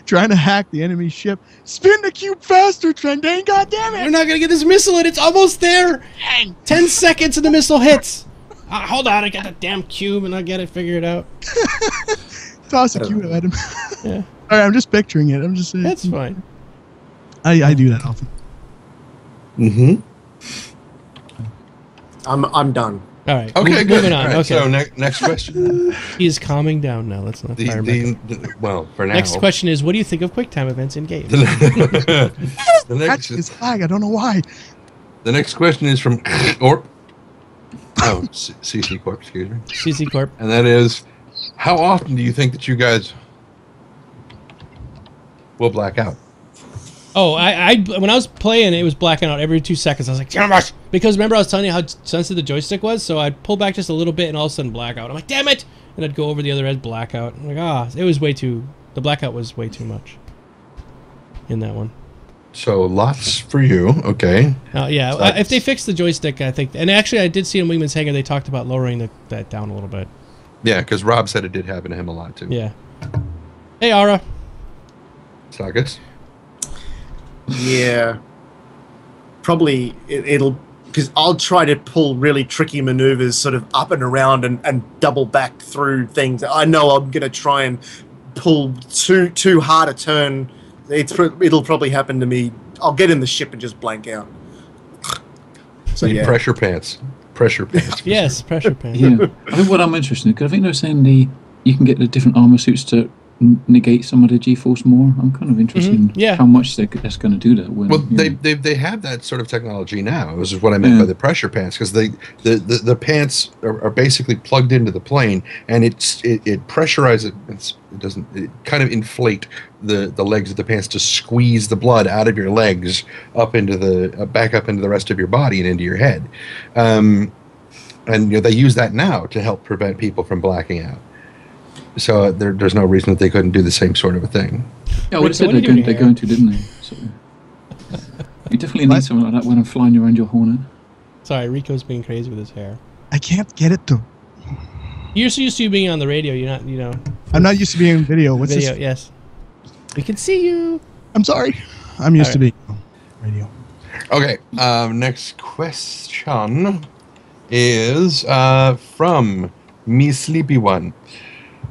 trying to hack the enemy ship. Spin the cube faster, Trendane. God damn it! We're not gonna get this missile in. It's almost there. 10 seconds and the missile hits. Hold on, I got the damn cube and I'll get it figured out. Toss a cube at him. Yeah. All right, I'm just picturing it. I'm just. That's fine. I do that often. I'm done. All All right. Okay, good. Moving on. Right, okay. So next question. He is calming down now. Let's not fire him. Well, for now. Next question is, what do you think of QuickTime events in games? the next It's flag. I don't know why. The next question is from Corp. Oh, CC Corp, excuse me. CC Corp. And that is, how often do you think that you guys will black out? Oh, I when I was playing, it was blacking out every 2 seconds. I was like, damn it! Because remember I was telling you how sensitive the joystick was? So I'd pull back just a little bit and all of a sudden blackout. I'm like, damn it! And I'd go over the other edge, blackout. I'm like, it was way too... The blackout was way too much in that one. So lots for you, okay. Yeah, so if they fix the joystick, I think... And actually, I did see in Wingman's Hangar, they talked about lowering that down a little bit. Yeah, because Rob said it did happen to him a lot, too. Yeah. Hey, Ara. Sockets? Yeah. Probably it'll... Because I'll try to pull really tricky maneuvers sort of up and around and double back through things. I know I'm going to try and pull too hard a turn. It'll probably happen to me. I'll get in the ship and just blank out. So you pressure pants. Pressure pants. Yes, pressure pants. Yeah. I think what I'm interested in, because I think they're saying you can get the different armor suits to negate some of the G-force more. I'm kind of interested in how much that's going to do that. When, well, they have that sort of technology now. This is what I meant by the pressure pants, because the pants are basically plugged into the plane, and it pressurizes it kind of inflate the legs of the pants to squeeze the blood out of your legs up into the back up into the rest of your body and into your head, and they use that now to help prevent people from blacking out. So there's no reason that they couldn't do the same sort of a thing. Yeah, well, they're going to, didn't they? So, you definitely need something like that when I'm flying around your Hornet. Sorry, Rico's being crazy with his hair. I can't get it to... You're so used to being on the radio, you're not, I'm not used to being on video. What's video, this? Yes. We can see you. I'm sorry. I'm used to being on radio. Okay, next question is from Me Sleepy One.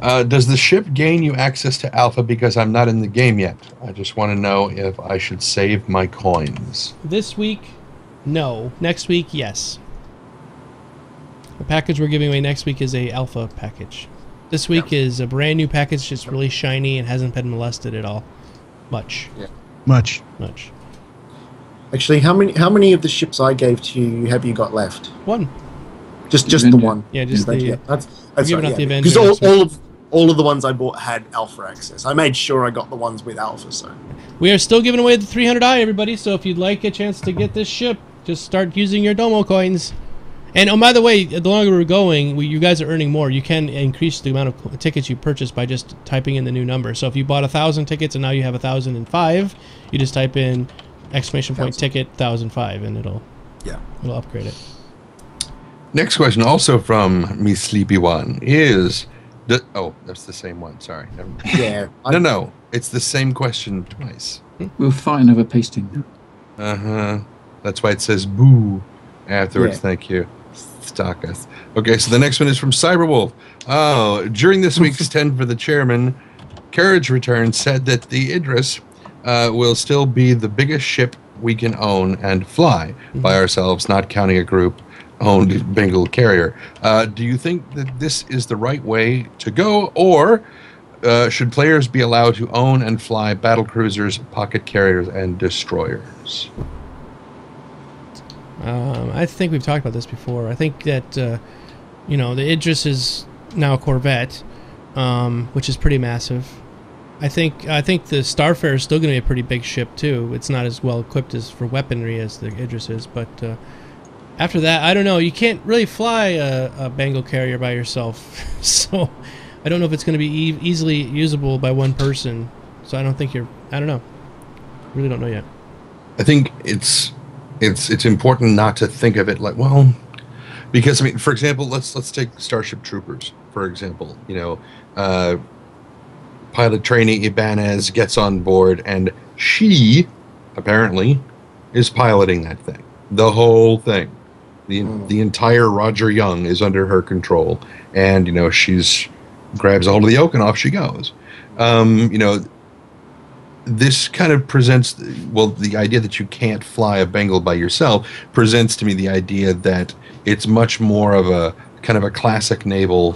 Does the ship gain you access to alpha because I'm not in the game yet? I just want to know if I should save my coins. This week, no. Next week, yes. The package we're giving away next week is a alpha package. This week is a brand new package, just really shiny and hasn't been molested at all. Much. Yeah. Much. Actually, how many of the ships I gave to you have you got left? One. Just the one. Yeah, just the. That's giving right, out the Avenger. Because all of the ones I bought had alpha access. I made sure I got the ones with alpha. So we are still giving away the 300i, everybody. So if you'd like a chance to get this ship, just start using your Domo coins. And oh, by the way, the longer we're going, you guys are earning more. You can increase the amount of tickets you purchase by just typing in the new number. So if you bought 1,000 tickets and now you have 1,005, you just type in exclamation point ticket 1,005 and it'll upgrade it. Next question, also from Me Sleepy One, is... oh, that's the same one. Sorry. Yeah. No. It's the same question twice. We're fighting over pasting. Uh-huh. That's why it says boo afterwards. Yeah. Thank you. Stalk us. Okay, so the next one is from Cyberwolf. Oh, during this week's 10 for the chairman, Carriage Return said that the Idris will still be the biggest ship we can own and fly by ourselves, not counting a group-owned Bengal carrier. Do you think that this is the right way to go, or should players be allowed to own and fly battle cruisers, pocket carriers, and destroyers? I think we've talked about this before. I think that the Idris is now a Corvette, which is pretty massive. I think the Starfarer is still going to be a pretty big ship too. It's not as well equipped as for weaponry as the Idris is, but after that, I don't know. You can't really fly a Bengal carrier by yourself, so I don't know if it's going to be easily usable by one person. So I don't think I don't know. Really don't know yet. I think it's important not to think of it like, well, because I mean, for example, let's take Starship Troopers for example. Pilot trainee Ibanez gets on board, and she apparently is piloting that thing, the whole thing. The entire Roger Young is under her control, and she's grabs a hold of the yoke and off she goes. This kind of presents, the idea that you can't fly a Bengal by yourself presents to me the idea that It's much more of a kind of a classic naval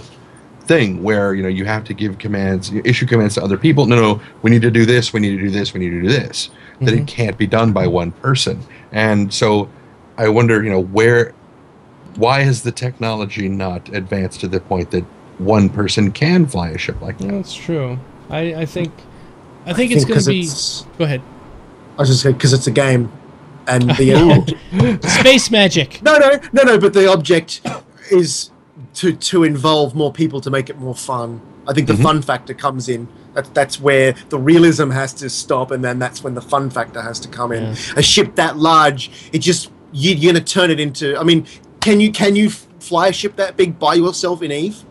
thing where you have to give commands, issue commands to other people. No, we need to do this. We need to do this. We need to do this. Mm-hmm. That it can't be done by one person. And so, I wonder, why has the technology not advanced to the point that one person can fly a ship like that? That's true. I think it's going to be. Go ahead. I was just saying because it's a game, and the space magic. No. But the object is to involve more people to make it more fun. I think the fun factor comes in. That's where the realism has to stop, and then that's when the fun factor has to come in. A ship that large, you're going to turn it into. I mean, can you fly a ship that big by yourself in Eve?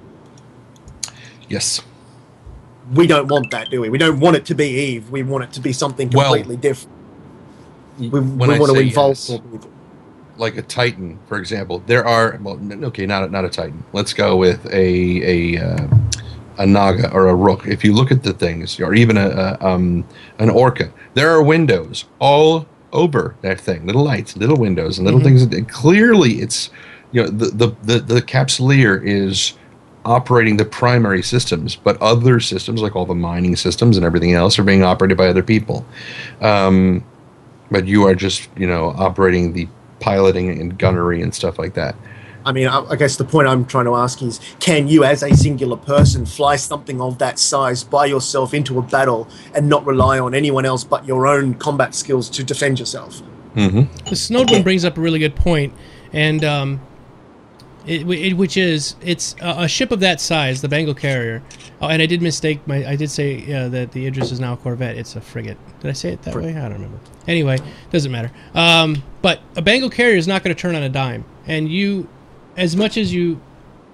Yes. We don't want that, do we? We don't want it to be Eve. We want it to be something completely different. We want to involve more people. Like a Titan, for example. There are not a Titan. Let's go with a Naga or a Rook. If you look at the things, or even an Orca, there are windows all over that thing. Little lights, little windows, and little things. Clearly, it's the capsuleer is operating the primary systems, but other systems like all the mining systems and everything else are being operated by other people. But you are just operating the piloting and gunnery and stuff like that. I mean, I guess the point I'm trying to ask is, can you as a singular person fly something of that size by yourself into a battle and not rely on anyone else but your own combat skills to defend yourself? The Snowed one brings up a really good point, and which is it's a ship of that size, the Bengal carrier. Oh, and I did mistake I did say that the Idris is now a corvette. It's a frigate. Did I say it that way? I don't remember. Anyway, doesn't matter. But a Bengal carrier is not going to turn on a dime. And as much as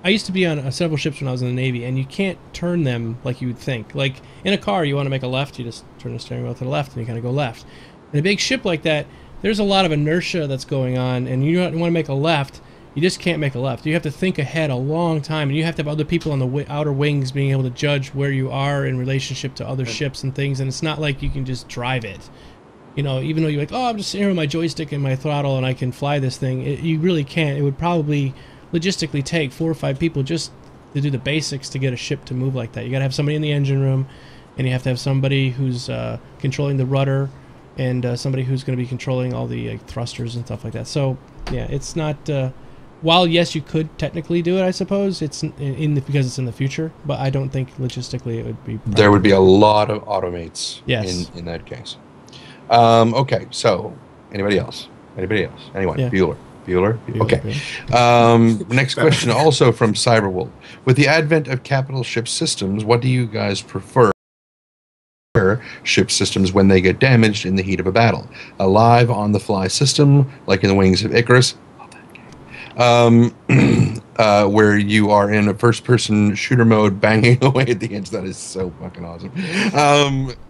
I used to be on several ships when I was in the Navy, and you can't turn them like you would think. Like in a car, you want to make a left, you just turn the steering wheel to the left, and you kind of go left. In a big ship like that, there's a lot of inertia that's going on, and you want to make a left. You just can't make a left. You have to think ahead a long time, and you have to have other people on the outer wings being able to judge where you are in relationship to other ships and things, and it's not like you can just drive it. Even though you're like, I'm just sitting here with my joystick and my throttle and I can fly this thing, you really can't. It would probably logistically take 4 or 5 people just to do the basics to get a ship to move like that. You got to have somebody in the engine room, and you have to have somebody who's controlling the rudder, and somebody who's going to be controlling all the thrusters and stuff like that. So, yeah, it's not... while, yes, you could technically do it, I suppose, it's because it's in the future, but I don't think logistically it would be... There would be a lot of automates in that case. Okay, so anybody else? Anyone? Yeah. Bueller? Okay. Next question, also from Cyberwolf. With the advent of capital ship systems, what do you guys prefer? Ship systems when they get damaged in the heat of a battle? A live on-the-fly system, like in the Wings of Icarus, where you are in a first-person shooter mode banging away at the edge. That is so fucking awesome.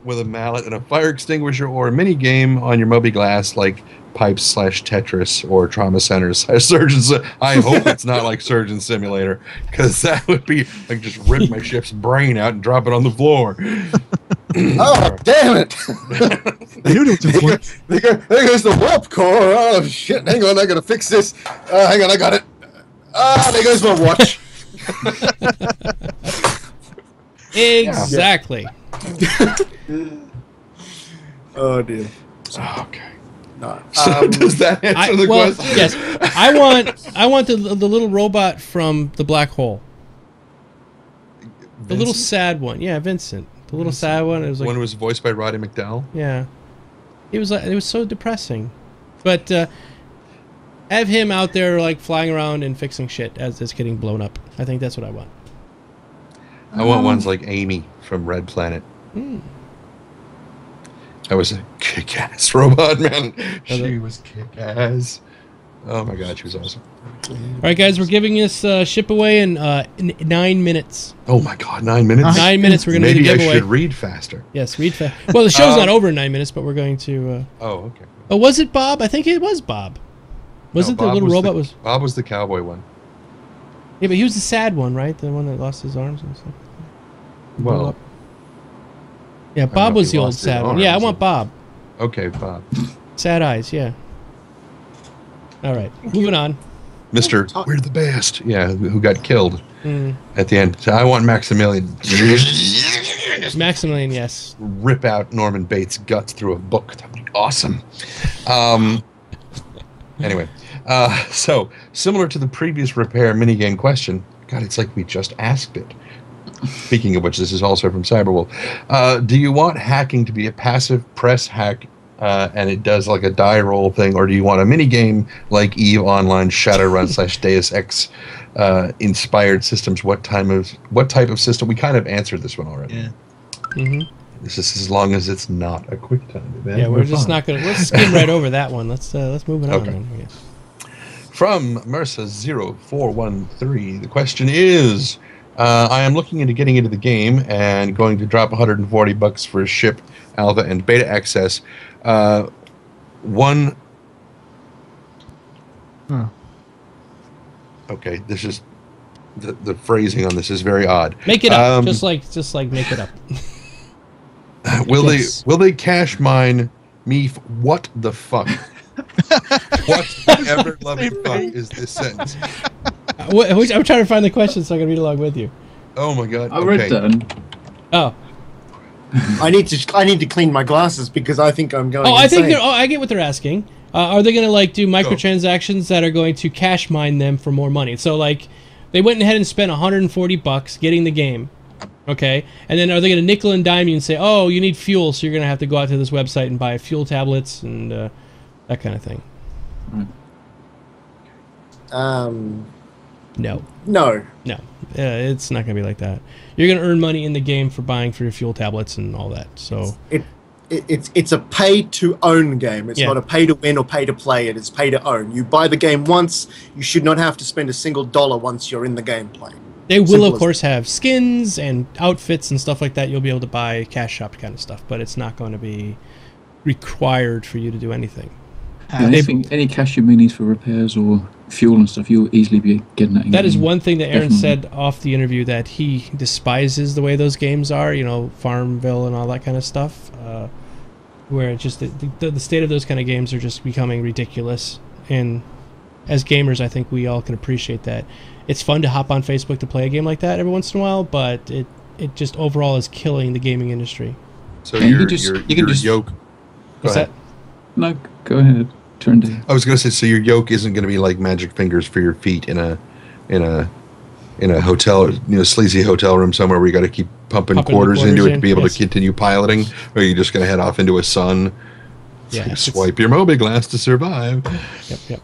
With a mallet and a fire extinguisher, or a mini game on your Moby Glass like Pipes/Tetris or Trauma Center/Surgeons. I hope it's not like Surgeon Simulator, because that would be like just rip my ship's brain out and drop it on the floor. Oh, damn it! There goes the warp core. Oh, shit. Hang on, I gotta fix this. Hang on, I got it. There goes my watch. Exactly. Oh, dear. Okay. So does that answer the question? Yes. I want the little robot from the black hole. The little sad one. Yeah, Vincent. The little sad one. It was like one was voiced by Roddy McDowell. Yeah. It was so depressing. But have him out there like flying around and fixing shit as it's getting blown up. I think that's what I want. I want ones like Amy from Red Planet. That was a kick-ass robot, man. She was kick-ass. Oh my god, she was awesome. All right, guys, we're giving this ship away in 9 minutes. Oh my god, 9 minutes? 9 minutes. We're going to do the giveaway. Maybe I should read faster. Yes, read fast. Well, the show's not over in 9 minutes, but we're going to. Oh, okay. Oh, was it Bob? I think it was Bob. Was it the little robot? Bob was the cowboy one. Yeah, but he was the sad one, right? The one that lost his arms and stuff. Well. Yeah, Bob was the old sad one. Yeah, I want Bob. Okay, Bob. Sad eyes, yeah. All right, moving on. Mr. We're the best. Yeah, who got killed at the end. So I want Maximilian. Maximilian, yes. Rip out Norman Bates' guts through a book. That would be awesome. Anyway, so similar to the previous repair minigame question, God, it's like we just asked it. Speaking of which, this is also from Cyberwolf. Do you want hacking to be a passive press hack and it does like a die roll thing, or do you want a minigame like EVE Online, Shadowrun / Deus Ex inspired systems? What type of system? We kind of answered this one already. Yeah. Mm-hmm. This is as long as it's not a quick time event. Yeah, we're just not gonna. Let's skim right over that one. Let's move it on. Okay. Then, I guess. From MRSA0413, the question is, I am looking into getting into the game and going to drop $140 for a ship, alpha, and beta access. Okay, this is the phrasing on this is very odd. Make it up, just like make it up. Will they cash mine me? What the fuck? What ever loving fuck is this sentence? I'm trying to find the question so I can read along with you. Oh my god! I read that. Oh. I need to clean my glasses because I think I'm going. Oh, insane. I think they're. Oh, I get what they're asking. Are they going to like do microtransactions that are going to cash mine them for more money? So like, they went ahead and spent $140 getting the game, okay, and then are they going to nickel and dime you and say, oh, you need fuel, so you're going to have to go out to this website and buy fuel tablets and that kind of thing? No. It's not going to be like that. You're going to earn money in the game for buying for your fuel tablets and all that. So it's a pay to own game. It's not a pay to win or pay to play. It is pay to own. You buy the game once. You should not have to spend a single dollar once you're in the game playing. They will, of course, have skins and outfits and stuff like that. You'll be able to buy cash shop kind of stuff, but it's not going to be required for you to do anything. Any cash you may need for repairs or fuel and stuff, you'll easily be getting that. That is one thing that Aaron said off the interview, that he despises the way those games are, you know, Farmville and all that kind of stuff, where it just the state of those kind of games are just becoming ridiculous. And as gamers, I think we all can appreciate that. It's fun to hop on Facebook to play a game like that every once in a while, but it just overall is killing the gaming industry. So your yoke. What's that? No, go ahead. Turn to. I was going to say, so your yoke isn't going to be like magic fingers for your feet in a hotel, sleazy hotel room somewhere where you got to keep pumping quarters into it to be able to continue piloting, or are you just going to head off into a sun? Yeah, swipe your Moby glass to survive. Yep.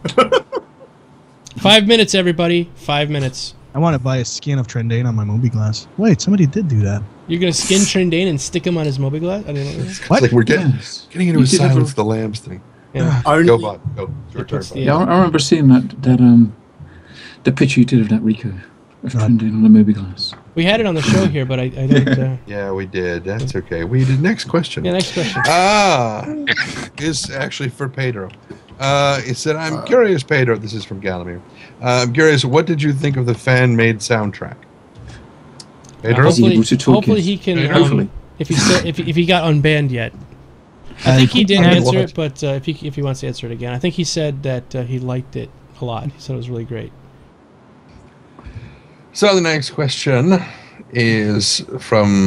5 minutes, everybody. 5 minutes. I want to buy a skin of Trendane on my Moby glass. Wait, somebody did do that. You're going to skin Trendane and stick him on his Moby glass? I didn't know that. What? It's like we're getting into a Silence of the Lambs thing. Yeah. Go, Bob. Go. Your turn, Bob. Yeah, I remember seeing the picture you did of that Ricko of Trendane on the Moby glass. We had it on the show here, but I don't... Yeah, we did. That's okay. We did. Next question. Yeah, next question. Is actually for Pedro. It said, I'm curious, Pedro. This is from Galamir. I'm curious, what did you think of the fan-made soundtrack? Pedro? Hopefully he can... if he got unbanned yet. I think he did answer it, but if he wants to answer it again. I think he said that he liked it a lot. He said it was really great. So the next question is from,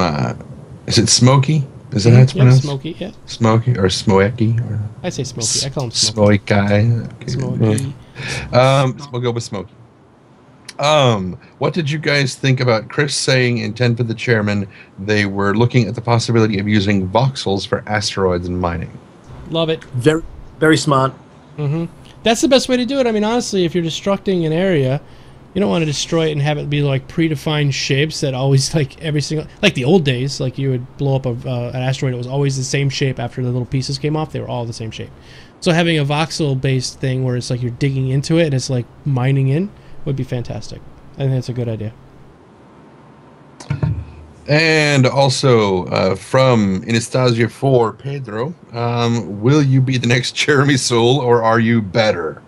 is it Smokey? Is that how it's pronounced? Smokey, yeah. Smokey or Smoky? I say Smokey. I call him Smokey. Smokey. We'll go with Smokey. What did you guys think about Chris saying in 10 for the Chairman they were looking at the possibility of using voxels for asteroids and mining? Love it. Very, very smart. Mm-hmm. That's the best way to do it. I mean, honestly, if you're destructing an area, you don't want to destroy it and have it be like predefined shapes that always, like every single, like the old days, like you would blow up an asteroid. It was always the same shape after the little pieces came off. They were all the same shape. So having a voxel-based thing where it's like you're digging into it and it's like mining in would be fantastic. I think that's a good idea. And also from Anastasia for Pedro, will you be the next Jeremy Soule or are you better?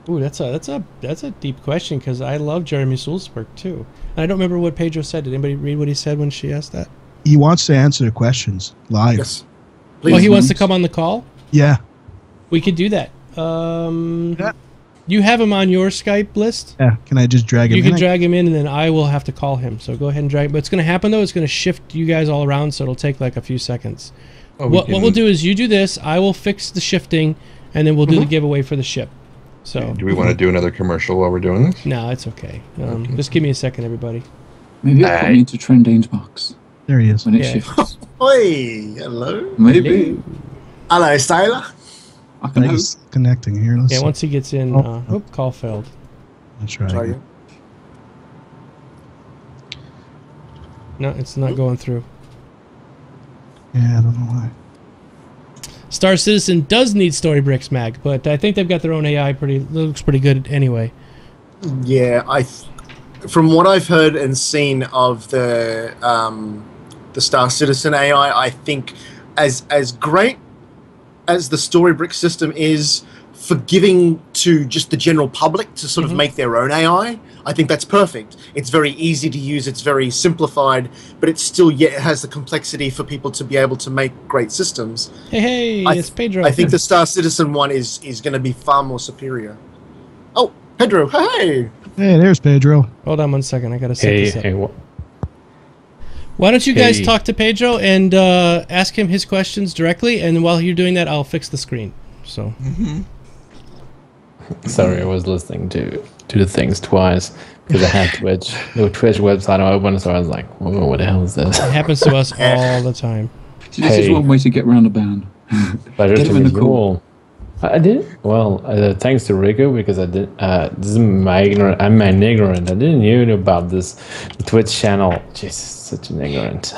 Ooh, that's a deep question because I love Jeremy Soule's work too. And I don't remember what Pedro said. Did anybody read what he said when she asked that? He wants to answer the questions live. Yes. Please. Oh, he wants to come on the call? Yeah. We could do that. You have him on your Skype list? Yeah. Can I just drag him in? You can drag him in, and then I will have to call him. So go ahead and drag him. But it's going to happen, though. It's going to shift you guys all around, so it'll take like a few seconds. Oh, what we'll do is you do this. I will fix the shifting, and then we'll do the giveaway for the ship. So. Do we want to do another commercial while we're doing this? No, it's okay. Just give me a second, everybody. Maybe it'll put me into Trendane's box. There he is. When it shifts. Hey, hello. Maybe. Hello, Sailor. I can hope. He's connecting here. Let's once he gets in, call failed. Let's try again. No, it's not going through. Yeah, I don't know why. Star Citizen does need Story Bricks, Mag, but I think they've got their own AI. Looks pretty good anyway. Yeah, from what I've heard and seen of the Star Citizen AI, I think as great as the Story Brick system is for giving to just the general public to sort of make their own AI, I think that's perfect. It's very easy to use, it's very simplified, but it still yet has the complexity for people to be able to make great systems. Hey, it's Pedro. I think the Star Citizen one is going to be far more superior. Oh, Pedro, hey! Hey, there's Pedro. Hold on 1 second, I gotta set this up. Why don't you guys talk to Pedro and ask him his questions directly, and while you're doing that, I'll fix the screen. So. Sorry, I was listening to the things twice because I had Twitch. The Twitch website open, so I was like, "Whoa, what the hell is this?" It happens to us all the time. So this is one way to get around the ban. Better to meet you all. I did well. Thanks to Ricko, because I did. This is my ignorant. I'm an ignorant. I didn't know about this Twitch channel. Jesus, such an ignorant.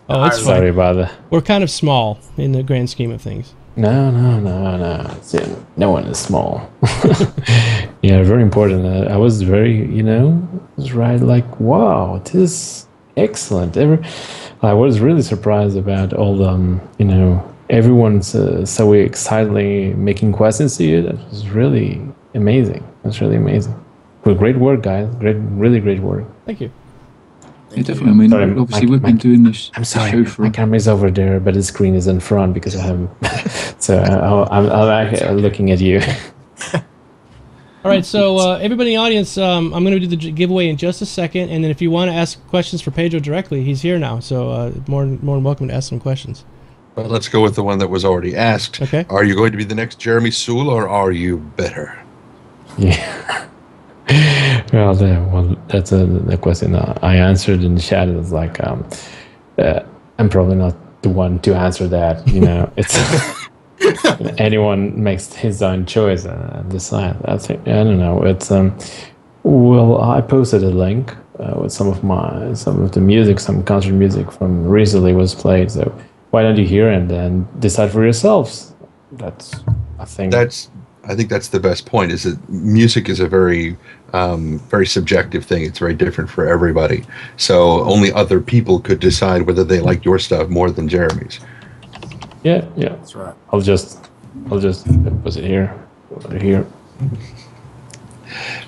Oh, it's sorry about that. We're kind of small in the grand scheme of things. No. No one is small. Yeah, very important. I was very, was right. Like, wow, this is excellent. I was really surprised about all the, everyone's so excitedly making questions to you. That was really amazing. That's really amazing. Well, great work, guys. Really great work. Thank you. Yeah, definitely. I mean, sorry, obviously we've been doing this. I'm sorry, my camera's over there, but the screen is in front because I have. So I'm actually looking at you. All right, so everybody in the audience, I'm going to do the giveaway in just a second, and then if you want to ask questions for Pedro directly, he's here now, so more than welcome to ask some questions. Well, let's go with the one that was already asked. Okay. Are you going to be the next Jeremy Soule, or are you better? Yeah. Well, that's the question I answered in the chat. It was like, I'm probably not the one to answer that. It's anyone makes his own choice and decide. I don't know. It's well, I posted a link with some of the music, some concert music from recently was played. So why don't you hear and then decide for yourselves? I think that's the best point. Is that music is a very subjective thing. It's very different for everybody. So only other people could decide whether they like your stuff more than Jeremy's. Yeah. That's right. I'll just was it here? Here.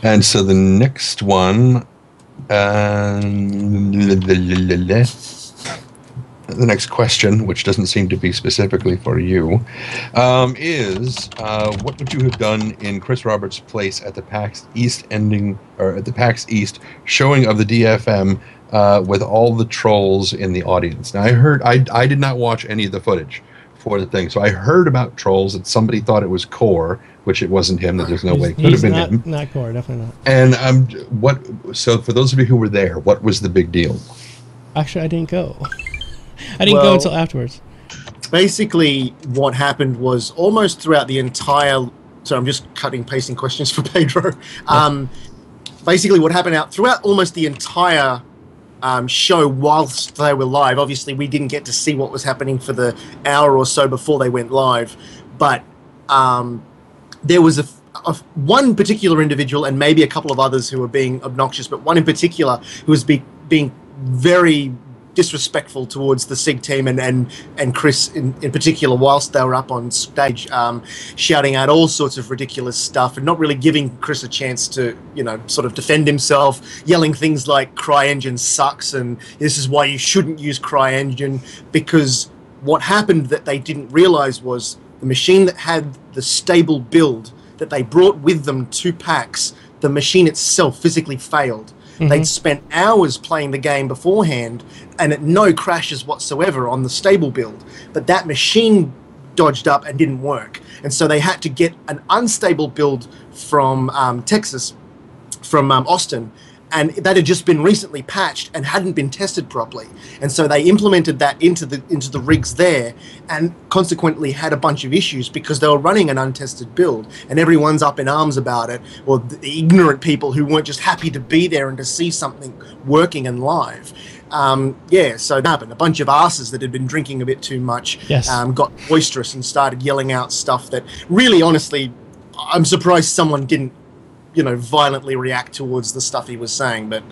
And so the next one, the next question, which doesn't seem to be specifically for you, is what would you have done in Chris Roberts' place at the PAX East at the PAX East showing of the DFM with all the trolls in the audience? Now I did not watch any of the footage for the thing, so I heard about trolls that somebody thought it was Core, which it wasn't him. That there's no way it could have been him. Not Core, definitely not. And so for those of you who were there, what was the big deal? Actually, I didn't go. I didn't go until afterwards. Basically, what happened was almost throughout the entire... So I'm just pasting questions for Pedro. Basically, what happened throughout almost the entire show whilst they were live. Obviously, we didn't get to see what was happening for the hour or so before they went live. But there was one particular individual and maybe a couple of others who were being obnoxious, but one in particular who was being very disrespectful towards the SIG team and Chris in particular whilst they were up on stage, shouting out all sorts of ridiculous stuff and not really giving Chris a chance to, sort of defend himself, yelling things like CryEngine sucks and this is why you shouldn't use CryEngine, because what happened that they didn't realize was the machine that had the stable build that they brought with them to PAX, the machine itself physically failed. They'd spent hours playing the game beforehand and at no crashes whatsoever on the stable build, but that machine dodged up and didn't work. And so they had to get an unstable build from Texas, from Austin, and that had just been recently patched and hadn't been tested properly. And so they implemented that into the rigs there, and consequently had a bunch of issues because they were running an untested build, and everyone's up in arms about it, or the ignorant people who weren't just happy to be there and to see something working and live. So that happened. A bunch of asses that had been drinking a bit too much got boisterous and started yelling out stuff that really, honestly, I'm surprised someone didn't, violently react towards the stuff he was saying. But,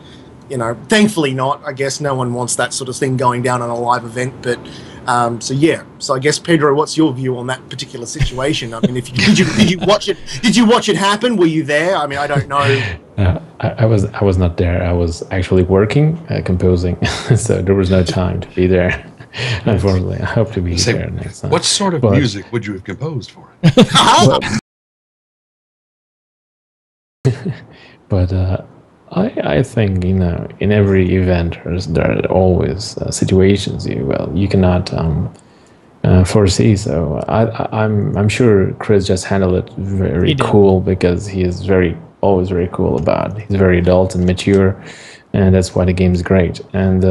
thankfully not. I guess no one wants that sort of thing going down on a live event. But, So I guess, Pedro, what's your view on that particular situation? I mean, did you watch it? Did you watch it happen? Were you there? I mean, I don't know. I was not there. I was actually working, composing, so there was no time to be there. Unfortunately, I hope to be there next time. What sort of music would you have composed for it? But I think in every event there are always situations you cannot foresee. So I'm sure Chris just handled it very cool, because he is always very cool about it. He's very adult and mature, and that's why the game is great. And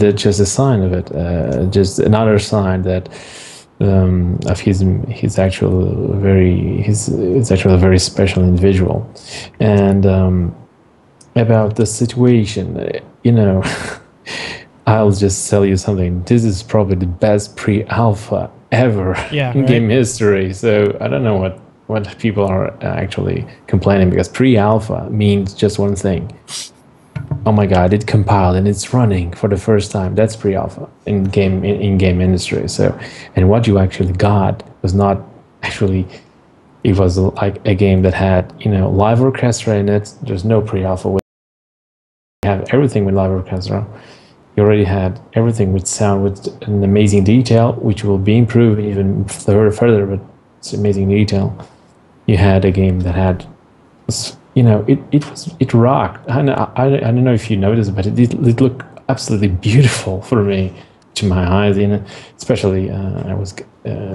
that's just a sign of it. Just another sign that of he's actually a very special individual. And about the situation, I'll just tell you something. This is probably the best pre-alpha ever in game history. So I don't know what people are actually complaining, because pre-alpha means just one thing. Oh my God! It compiled and it's running for the first time. That's pre-alpha in game industry. So, and what you actually got was not actually. It was like a game that had live orchestra in it. There's no pre-alpha. You have everything with live orchestra. You already had everything with sound, with an amazing detail, which will be improved even further. But it's amazing detail. You had a game that had. It rocked. I don't know if you noticed, but it looked absolutely beautiful for me, to my eyes. Especially I was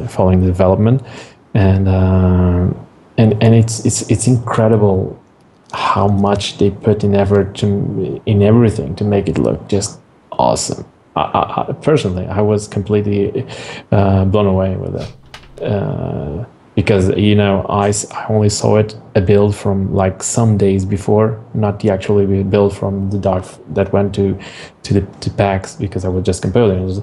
following the development, and it's incredible how much they put in effort in everything to make it look just awesome. Personally, I was completely blown away with it. Because I only saw a build from like some days before, not the actually build from the dark that went to PAX, because I was just composing.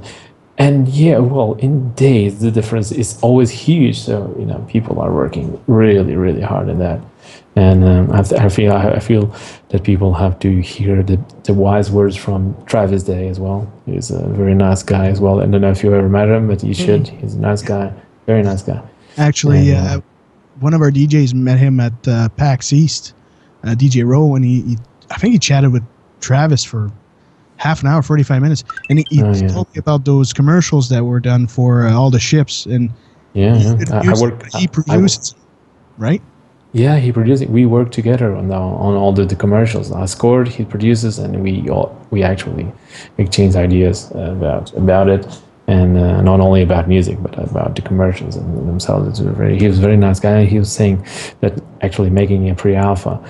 And in days the difference is always huge. So people are working really, really hard at that. And I feel that people have to hear the wise words from Travis Day as well. He's a very nice guy as well. I don't know if you ever met him, but you should. He's a nice guy, very nice guy. Actually, one of our DJs met him at PAX East, DJ Rowe, and I think he chatted with Travis for half an hour, 45 minutes, and he told me about those commercials that were done for all the ships. And he produces, right? Yeah, he produces. We work together on all the commercials. I scored, he produces, and we actually exchange ideas about it. And not only about music, but about the commercials and themselves. He was a very nice guy. He was saying that actually making a pre-alpha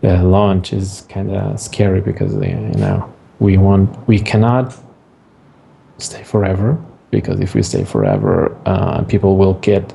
launch is kind of scary, because we cannot stay forever, because if we stay forever, people will get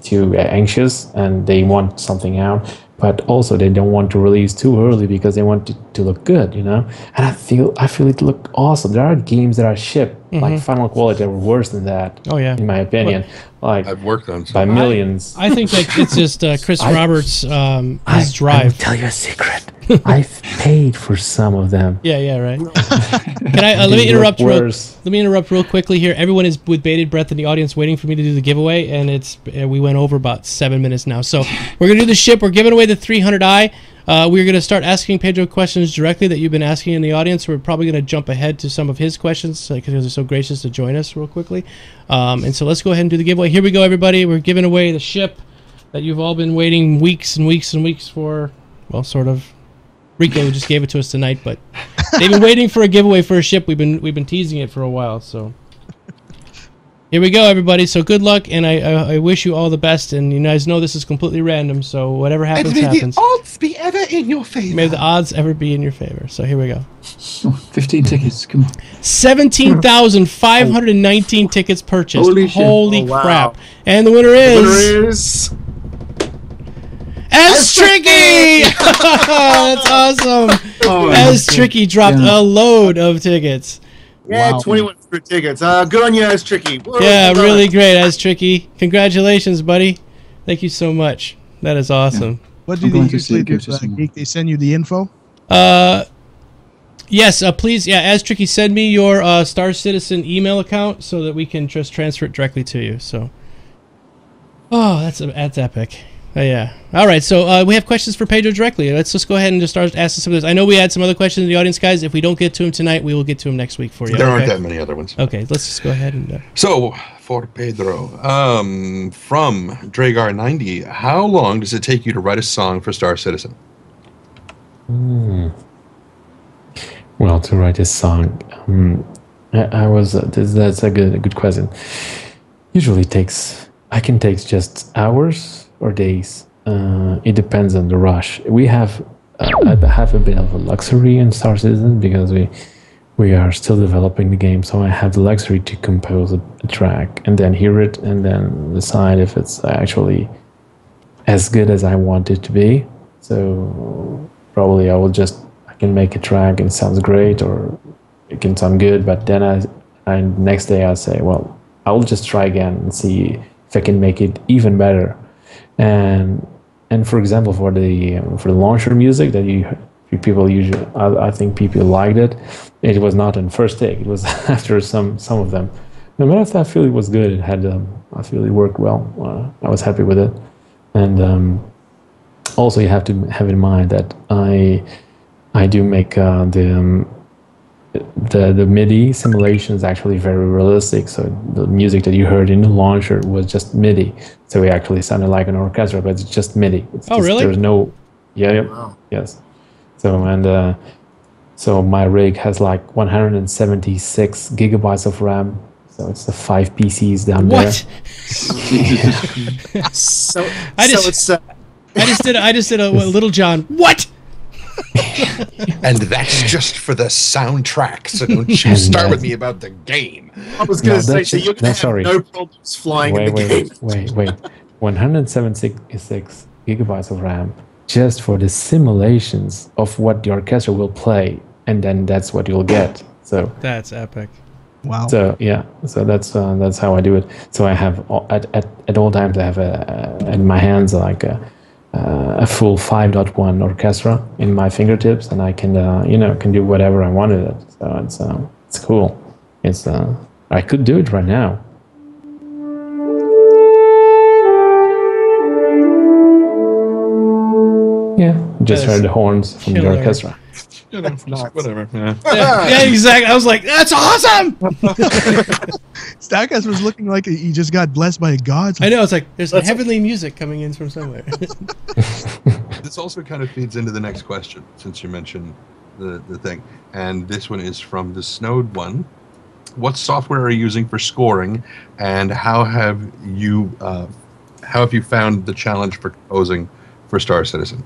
too anxious and they want something out. But also they don't want to release too early because they want it to look good, And I feel it look awesome. There are games that are shipped like Final Quality that were worse than that. Oh yeah, in my opinion. Like I've worked on by millions. I think that it's just Chris Roberts' his drive. I will tell you a secret. I've paid for some of them. Yeah, right. Can I let me interrupt? Let me interrupt real quickly here. Everyone is with bated breath in the audience, waiting for me to do the giveaway, and we went over about 7 minutes now. So we're gonna do the ship. We're giving away the 300i. We're going to start asking Pedro questions directly that you've been asking in the audience. We're probably going to jump ahead to some of his questions because they're so gracious to join us real quickly. And so let's go ahead and do the giveaway. Here we go, everybody. We're giving away the ship. that you've all been waiting weeks and weeks and weeks for. Well, sort of. Ricko just gave it to us tonight, but they've been waiting for a giveaway for a ship. We've been teasing it for a while, so here we go, everybody. So good luck, and I wish you all the best. And you guys know this is completely random, so whatever happens, happens. May the odds be ever in your favor. May the odds ever be in your favor. So here we go. 15 tickets, come on. 17,519 tickets purchased. Holy wow. crap! And the winner is S Tricky. That's awesome. S Tricky dropped a load of tickets. Yeah, wow. 2,100 tickets. Good on you, S Tricky. Whoa, yeah, really great, S Tricky. Congratulations, buddy. Thank you so much. That is awesome. Yeah. What do they usually do? They send you the info? Yes, please. Yeah, S Tricky, send me your Star Citizen email account so that we can just transfer it directly to you. So, oh, that's epic. Yeah. All right. So we have questions for Pedro directly. Let's just go ahead and just start asking some of this. I know we had some other questions in the audience, guys. If we don't get to them tonight, we will get to them next week for you. There aren't that many other ones. Okay. Let's just go ahead and. So for Pedro, from Dragar90, how long does it take you to write a song for Star Citizen? Well, to write a song, that's a good question. Usually I can take just hours or days. It depends on the rush. We have a bit of a luxury in Star Citizen because we are still developing the game, so I have the luxury to compose a track and then hear it and then decide if it's actually as good as I want it to be. So probably I can make a track and it sounds great or it can sound good, but then next day I'll say, well, I will just try again and see if I can make it even better. And for example, for the launcher music that people usually, I think people liked it. It was not in first take. It was after some of them. No matter if I feel it was good, it had I feel it worked well. I was happy with it. And also you have to have in mind that I do make the MIDI simulation is actually very realistic. So the music that you heard in the launcher was just MIDI. So it actually sounded like an orchestra, but it's just MIDI. Really? There's no, wow. Yes. So so my rig has like 176 gigabytes of RAM. So it's the 5 PCs down there. What? I just did a Little John. What? And that's just for the soundtrack, so don't you start with me about the game. I was going to say, so you're going to have no problems flying in the game. Wait. 176 gigabytes of RAM just for the simulations of what the orchestra will play, and then that's what you'll get. So that's epic. Wow. So yeah, so that's how I do it. So I have at all times I have in my hands like a full 5.1 orchestra in my fingertips, and I can can do whatever I want with it. So it's cool. I could do it right now. Yeah, just heard the horns from the orchestra. Whatever. Yeah, exactly. I was like, that's awesome. Starcraft was looking like he just got blessed by gods. I know. It's like there's heavenly music coming in from somewhere. This also kind of feeds into the next question, since you mentioned the thing. And this one is from the Snowed one. What software are you using for scoring, and how have you found the challenge for composing for Star Citizen?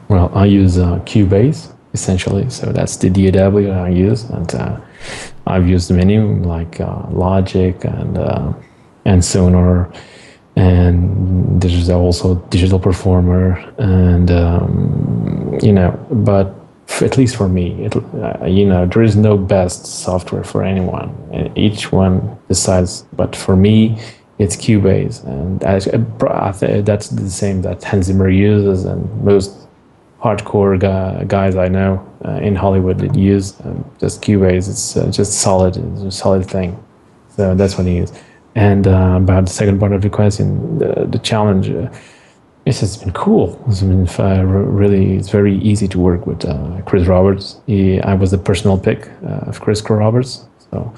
Well, I use Cubase essentially, so that's the DAW I use, and I've used many like Logic and Sonar, and there's also Digital Performer, and but at least for me, there is no best software for anyone, and each one decides. But for me, it's Cubase, and that's the same that Hans Zimmer uses, and most hardcore guys I know in Hollywood that use just Cubase. It's just solid. It's a solid thing. So that's what he uses. And about the second part of the question, the challenge, it's just been cool. It's been really, it's very easy to work with Chris Roberts. I was the personal pick of Chris Roberts. So,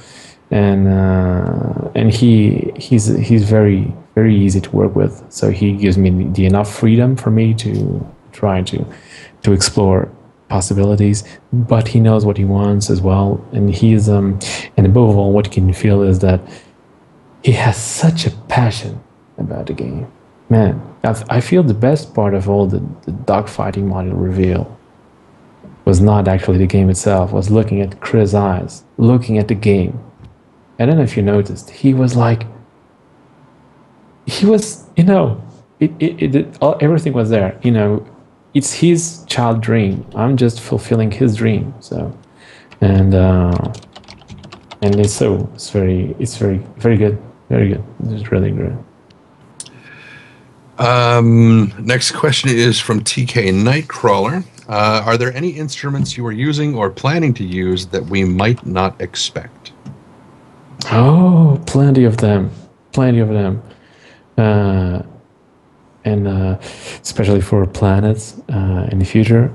and he's very easy to work with. So he gives me the enough freedom for me to try to explore possibilities, but he knows what he wants as well. And he's and above all, what you can feel is that he has such a passion about the game. Man, I feel the best part of all the dogfighting module reveal was not actually the game itself, was looking at Chris' eyes, looking at the game. I don't know if you noticed, he was, everything was there, it's his child dream. I'm just fulfilling his dream. So, and it's very good. Very good. It's really good. Next question is from TK Nightcrawler. Are there any instruments you are using or planning to use that we might not expect? Oh, plenty of them. And especially for planets in the future,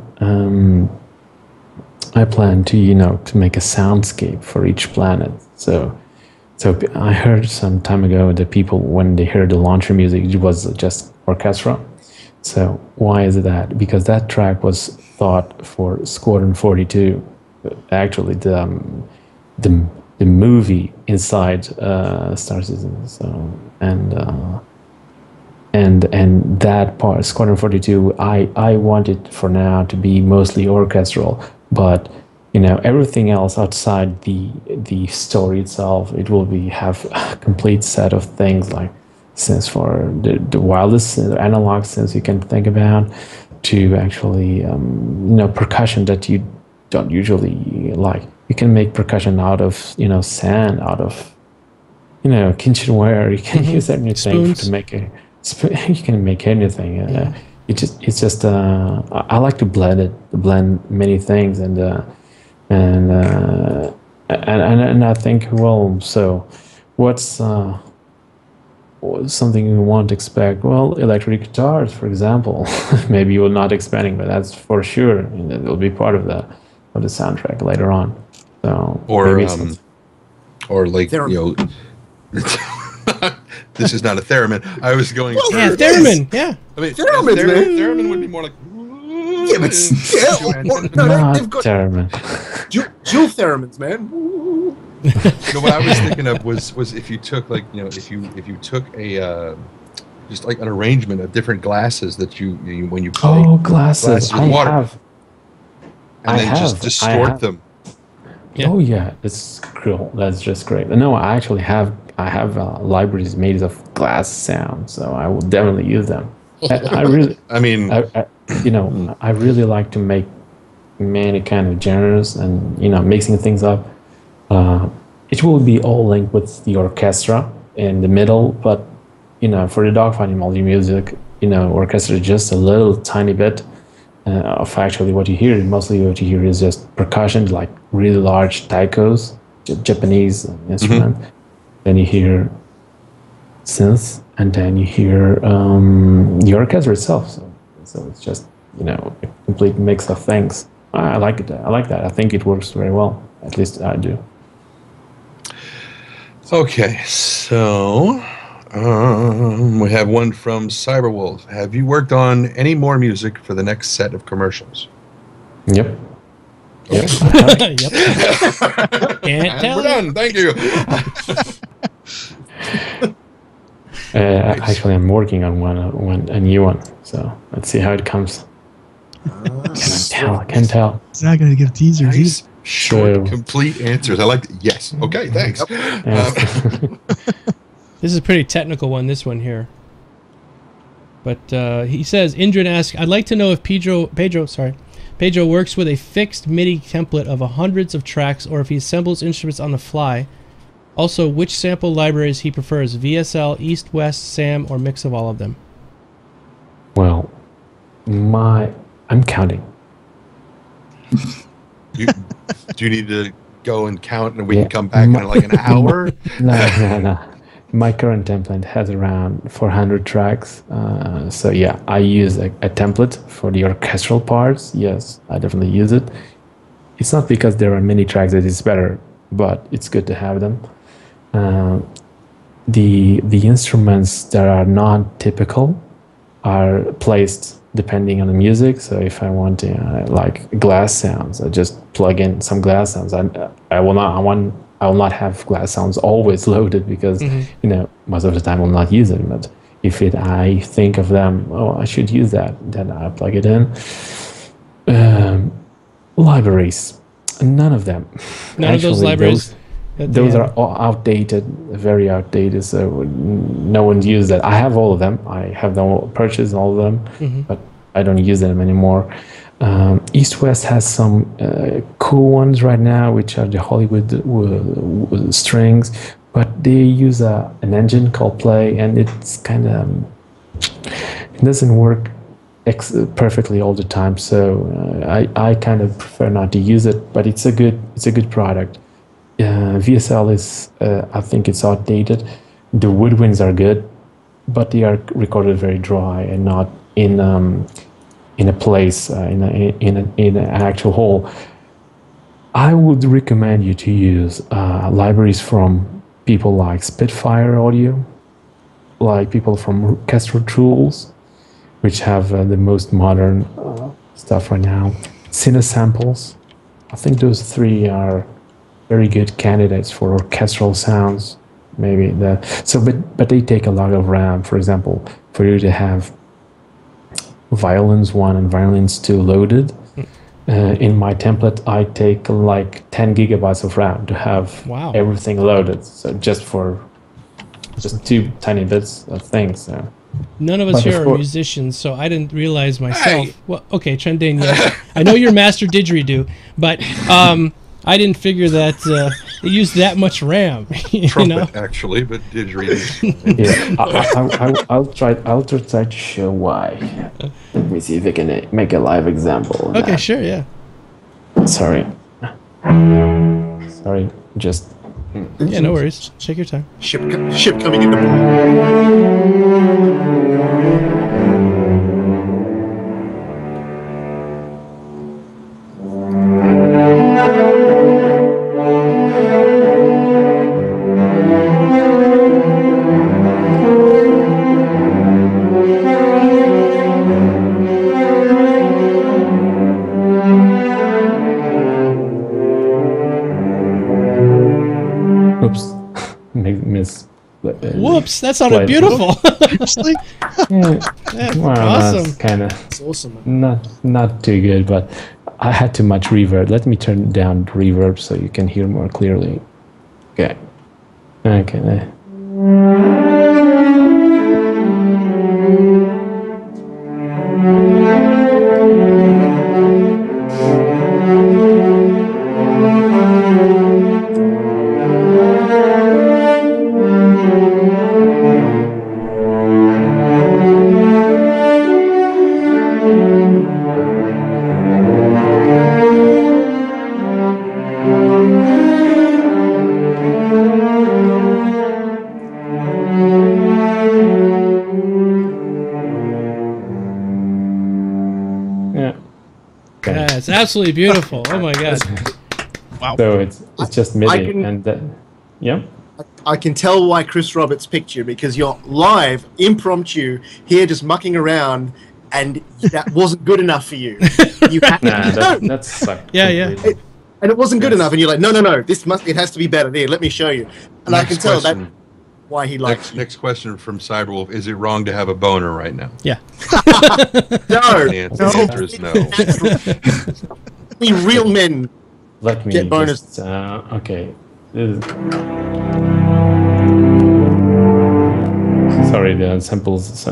I plan to make a soundscape for each planet. So I heard some time ago that people, when they heard the launcher music, it was just orchestra. So why is that? Because that track was thought for Squadron 42. Actually, the movie inside Star Citizen. So and that part, Squadron 42, I want it for now to be mostly orchestral, but everything else outside the story itself, it will have a complete set of things, like synths for the wildest analog synths you can think about, to actually percussion that you don't usually like. You can make percussion out of sand, out of kitchenware. You can use anything to make a. You can make anything. It's just I like to blend many things, and I think, well, so what's something you won't expect? Well, electric guitars, for example. Maybe you're not expecting, but that's for sure. And it will be part of the soundtrack later on. So or like this is not a theremin. I was going. Well, yeah, theremin. Yeah, I mean, theremin would be more like. Yeah, but still, they've got theremin. Dual theremins, man. What I was thinking of was if you took if you took a just like an arrangement of different glasses that you when you play. Oh, glasses! With water, and then just distort them. Yeah. Oh yeah, it's cool. That's just great. No, I actually have libraries made of glass sound, so I will definitely use them. I really, I mean, I really like to make many kind of genres and mixing things up. It will be all linked with the orchestra in the middle, but for the dogfighting multi-music, orchestra is just a little tiny bit of actually what you hear. Mostly what you hear is just percussion, like really large taikos, Japanese instrument. Mm-hmm. Then you hear synths, and then you hear the orchestra itself. So it's just a complete mix of things. I like it. I like that. I think it works very well. At least I do. Okay, so we have one from Cyberwolf. Have you worked on any more music for the next set of commercials? Yep. Yep. Can't tell. We're done. Thank you. Actually, I'm working on a new one. So let's see how it comes. I can tell. It's not going to give teasers. Nice, short, complete answers. I like it. Yes. Okay, thanks. This is a pretty technical one, this one here. But he says, Indrin asks, I'd like to know if Pedro works with a fixed MIDI template of hundreds of tracks, or if he assembles instruments on the fly. Also, which sample libraries he prefers, VSL, East, West, SAM, or mix of all of them? Well, I'm counting. Do you need to go and count and we can come back in like an hour? No. My current template has around 400 tracks. So yeah, I use a template for the orchestral parts. Yes, I definitely use it. It's not because there are many tracks that it's better, but it's good to have them. The instruments that are non-typical are placed depending on the music. So if I want to like glass sounds, I just plug in some glass sounds. I will not have glass sounds always loaded because most of the time I will not use it. But if I think of them, oh, I should use that, then I plug it in. Libraries, none of them. None of those libraries. Those are all outdated, very outdated. So no one uses that. I have all of them. I have them all, purchased all of them, but I don't use them anymore. East West has some cool ones right now, which are the Hollywood strings, but they use an engine called Play, and it's kind of it doesn't work perfectly all the time. So I kind of prefer not to use it, but it's a good product. VSL is I think it's outdated. The woodwinds are good, but they are recorded very dry and not in a place in an actual hall. I would recommend you to use libraries from people like Spitfire Audio, like people from Orchestral Tools, which have the most modern stuff right now. Cinesamples. I think those three are very good candidates for orchestral sounds. Maybe but they take a lot of RAM. For example, for you to have violins 1 and violins 2 loaded, in my template I take like 10 gigabytes of RAM to have everything loaded. So just 2 tiny bits of things. So. None of us here are musicians, so I didn't realize myself. Hey. Well, okay, Trendane, yeah. I know you're master didgeridoo, but I didn't figure that it used that much RAM. Trumpet, actually, but didgeridoo. Yeah, I'll try to show why. Let me see if I can make a live example. Okay, sure, yeah. Sorry, just. Yeah, no worries. Take your time. Ship coming in the Whoops, that sounded beautiful. That's awesome. That's awesome. Not too good, but I had too much reverb. Let me turn down the reverb so you can hear more clearly. Okay. It's absolutely beautiful. Oh my god! Wow. So it's just MIDI I can tell why Chris Roberts picked you, because you're live, impromptu, here just mucking around, and that wasn't good enough for you. You had that sucked. Yeah. And it wasn't good enough, and you're like, no, it has to be better. Here, let me show you. And I can tell that why he likes you. Next question from Cyberwolf: is it wrong to have a boner right now? Yeah. The answer is no. We real men Let me get bonus. Just, okay. Sorry, the samples.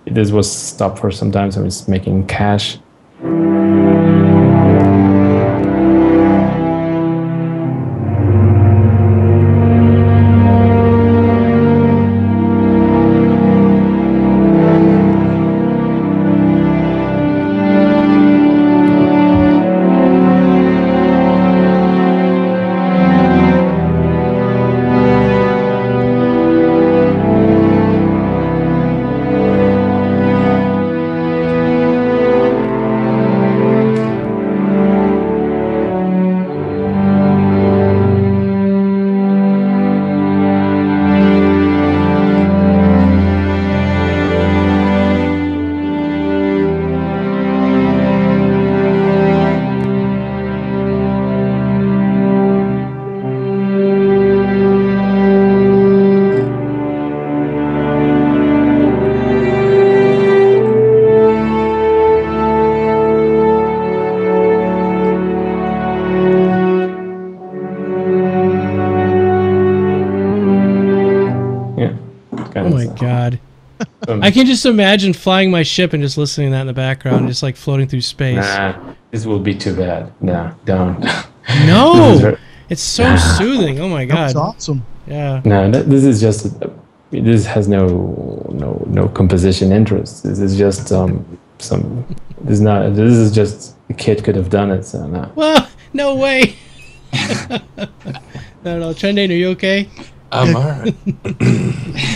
This was stopped for some time, so it's making cache. god. I can just imagine flying my ship and just listening to that in the background, just like floating through space. Nah, this will be too bad. No, don't. No! It's so soothing. Oh my god. That's awesome. Yeah. No, this is just. This has no composition interest. This is just some. This is not. This is just a kid could have done it. So no. Well, no way. No. Trendane, are you okay? I'm all right.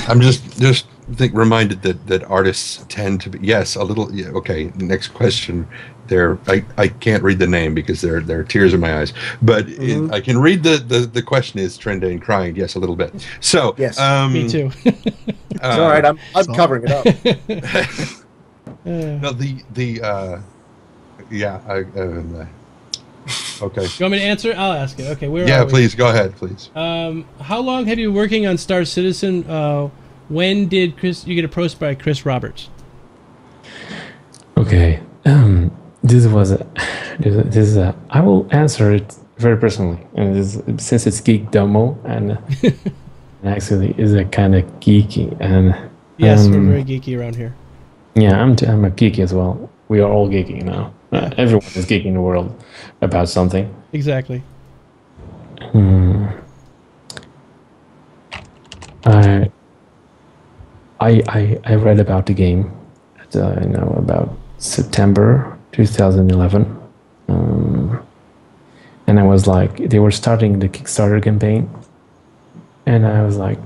I'm just reminded that artists tend to be a little. Yeah, okay, next question. I can't read the name because there are tears in my eyes, but I can read the question is Trendane crying. Yes, a little bit. So yes, me too. It's all right. I'm covering it up. No, okay. You want me to answer? I'll ask it. Okay, where are we? Please go ahead, please. How long have you been working on Star Citizen? When did you get approached by Chris Roberts? Okay. This is I will answer it very personally, and since it's Geekdomo and actually is a kind of geeky and yes, we're very geeky around here. Yeah, I'm a geeky as well. We are all geeky now. Everyone is geeky in the world about something. Exactly. I read about the game at, about September 2011, and I was like, they were starting the Kickstarter campaign, and I was like,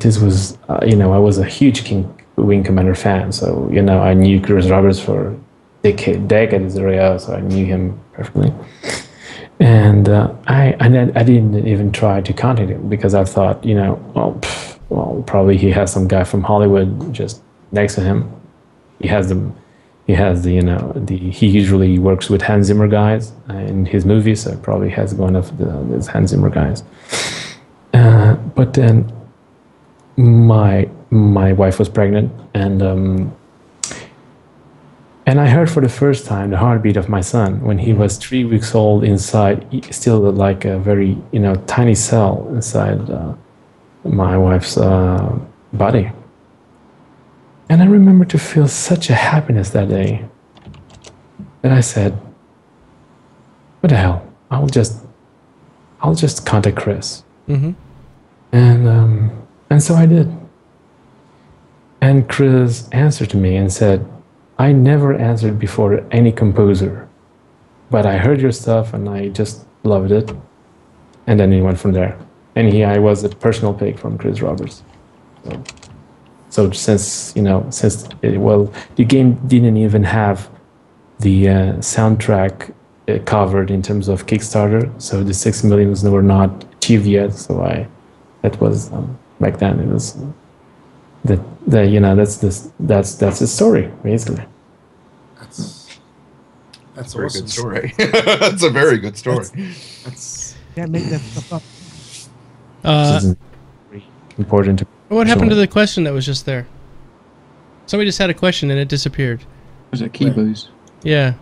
this was, I was a huge Wing Commander fan, so I knew Chris Roberts for decades area, so I knew him perfectly. And I didn't even try to contact him because I thought, well, probably he has some guy from Hollywood just next to him. He usually works with Hans Zimmer guys in his movies, so probably has one of these Hans Zimmer guys. But then my wife was pregnant, and I heard for the first time the heartbeat of my son when he was 3 weeks old inside, still like a very, tiny cell inside my wife's body. And I remember to feel such a happiness that day that I said, what the hell? I'll just contact Chris. Mm-hmm. And so I did. And Chris answered to me and said, I never answered before any composer, but I heard your stuff and I just loved it. And then he went from there. And I was a personal pick from Chris Roberts. So since the game didn't even have the soundtrack covered in terms of Kickstarter, so the 6 million were not achieved yet. So that was back then. It was that's the story basically. That's a very awesome. good story. That's a very good story. That's Can't make that stuff up. This is important. What happened to the question that was just there? Somebody just had a question and it disappeared. Was it Kibo's? Yeah.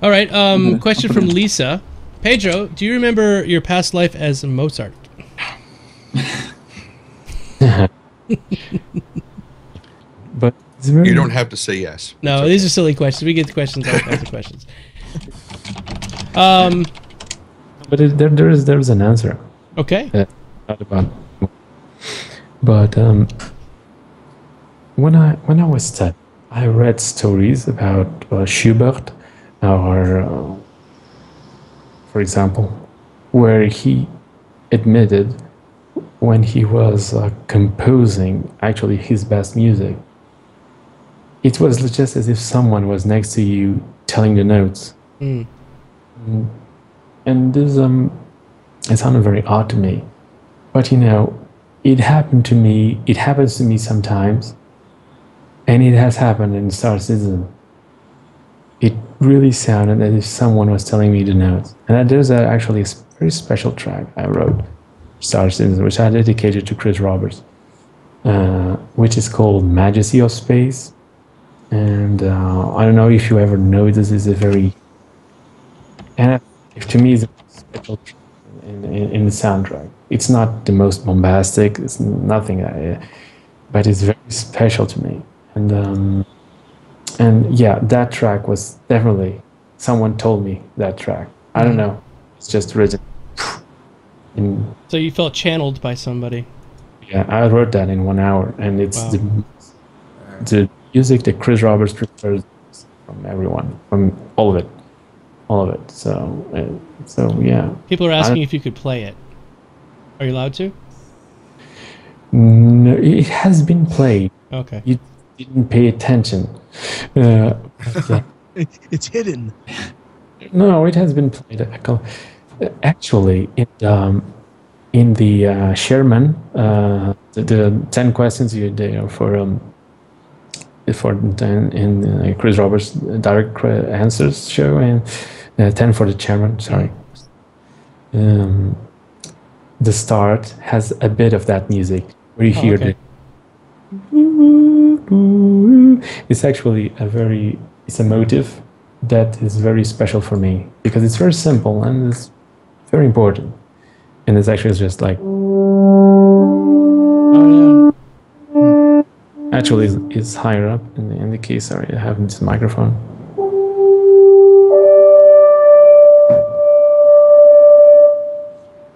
All right. Question from Lisa. Pedro, do you remember your past life as Mozart? But you don't have to say yes. No, okay. These are silly questions. We get questions, all kinds of questions. But there's an answer. Okay. But when I was 10, I read stories about Schubert, or for example, where he admitted when he was composing actually his best music, it was just as if someone was next to you telling the notes. Mm. And this it sounded very odd to me, but it happened to me. It happens to me sometimes, and it has happened in Star Citizen. It really sounded as if someone was telling me the notes. And there's actually a very special track I wrote, Star Citizen, which I dedicated to Chris Roberts, which is called Majesty of Space. And I don't know if you ever know, this is a very, and to me, it's a special track in the soundtrack. it's not the most bombastic. It's nothing, but it's very special to me. And yeah, that track was definitely, someone told me that track. I don't know. It's just written. So you felt channeled by somebody. Yeah, I wrote that in 1 hour, and it's the music that Chris Roberts prefers from everyone, from all of it. So yeah. People are asking if you could play it. Are you allowed to? No, it has been played. Okay. You didn't pay attention. It's hidden. No, it has been played. Actually, in the Sherman, the 10 questions for 10 in Chris Roberts' direct answers show, and 10 for the chairman. Sorry. The start has a bit of that music where you hear the. It's actually it's a motive that is very special for me because it's very simple and it's very important, and it's actually just like. Actually, it's higher up in the key. Sorry, I have this microphone.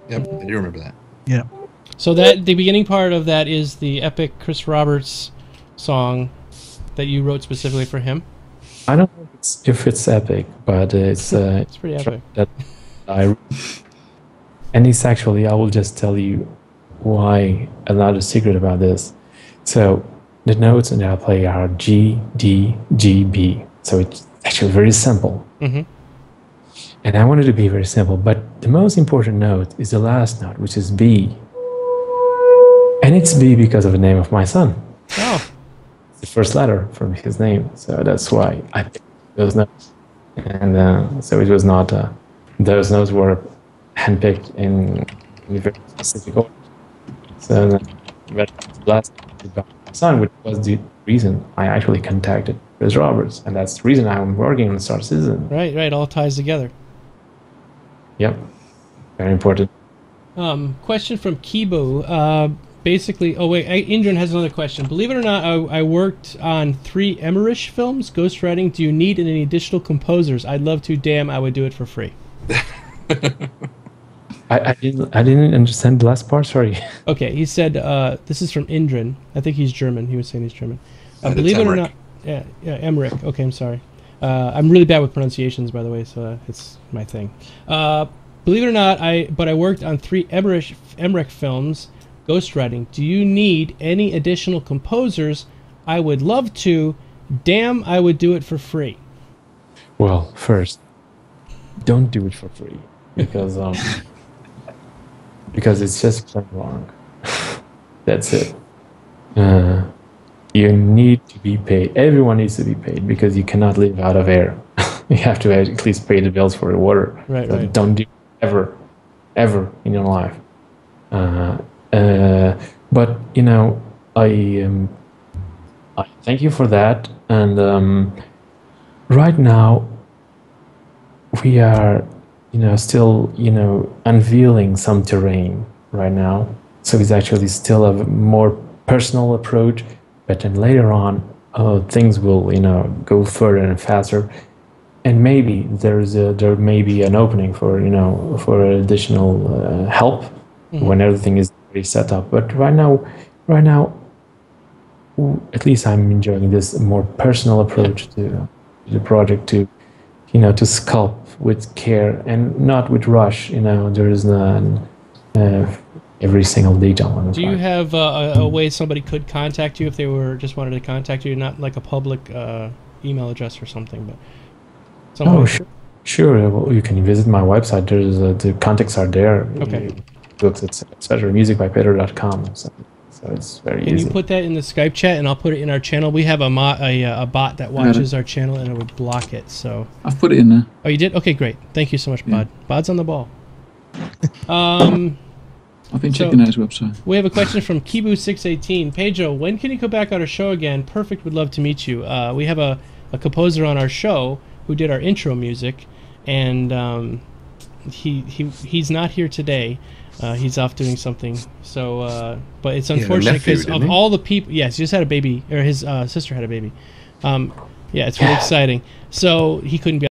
Yep, I do remember that. Yeah. So that the beginning part of that is the epic Chris Roberts song that you wrote specifically for him. I don't know if it's epic, but it's pretty epic. And it's actually, I will just tell you why, another secret about this. So the notes that I play are G, D, G, B. So it's actually very simple. And I want it to be very simple, but the most important note is the last note, which is B. And it's B because of the name of my son. Oh. It's the first letter from his name. So that's why I picked those notes. And so it was not, those notes were handpicked in a very specific order. So but the last about my son, which was the reason I actually contacted Chris Roberts. And that's the reason I'm working on Star Citizen. Right, all ties together. Yep, very important. Question from Kibo. Basically, Indran has another question. Believe it or not, I worked on 3 Emmerich films, ghostwriting. Do you need any additional composers? I'd love to. Damn, I would do it for free. I didn't understand the last part. Sorry. Okay, he said this is from Indran. I think he's German. He was saying he's German. Believe it or not, yeah, Emmerich. Okay, I'm sorry. I'm really bad with pronunciations, by the way, so it's my thing. Believe it or not, I worked on 3 Emmerich films, ghostwriting. Do you need any additional composers? I would love to. Damn, I would do it for free. Well, first, don't do it for free because because it's just plain wrong. That's it. You need to be paid. Everyone needs to be paid because you cannot live out of air. You have to at least pay the bills for the water. Right, so right. Don't do it ever in your life. But you know, I thank you for that. And right now, we are, still, unveiling some terrain right now. So it's actually still a more personal approach. But then later on, things will, go further and faster, and maybe there may be an opening for, for additional help when everything is already set up. But right now, at least I'm enjoying this more personal approach to the project, to sculpt with care and not with rush. There is every single detail on the Do you have a way somebody could contact you if they just wanted to contact you, not like a public email address or something, but sure. Well, you can visit my website. There's the contacts are there. Okay. Books, etc. musicbypedro.com. So it's very easy. Can you put that in the Skype chat, and I'll put it in our channel? We have a bot that watches our channel, and it would block it. So I've put it in there. Oh, you did? Okay, great. Thank you so much, Bod. Bod's on the ball. I've been checking out his website. We have a question from Kibu618. Pedro, when can you come back on our show again? Perfect, would love to meet you. We have a composer on our show who did our intro music, and he's not here today. He's off doing something. So, but it's unfortunate because of all the people. Yes, he just had a baby, or his sister had a baby. Yeah, it's really exciting. So he couldn't be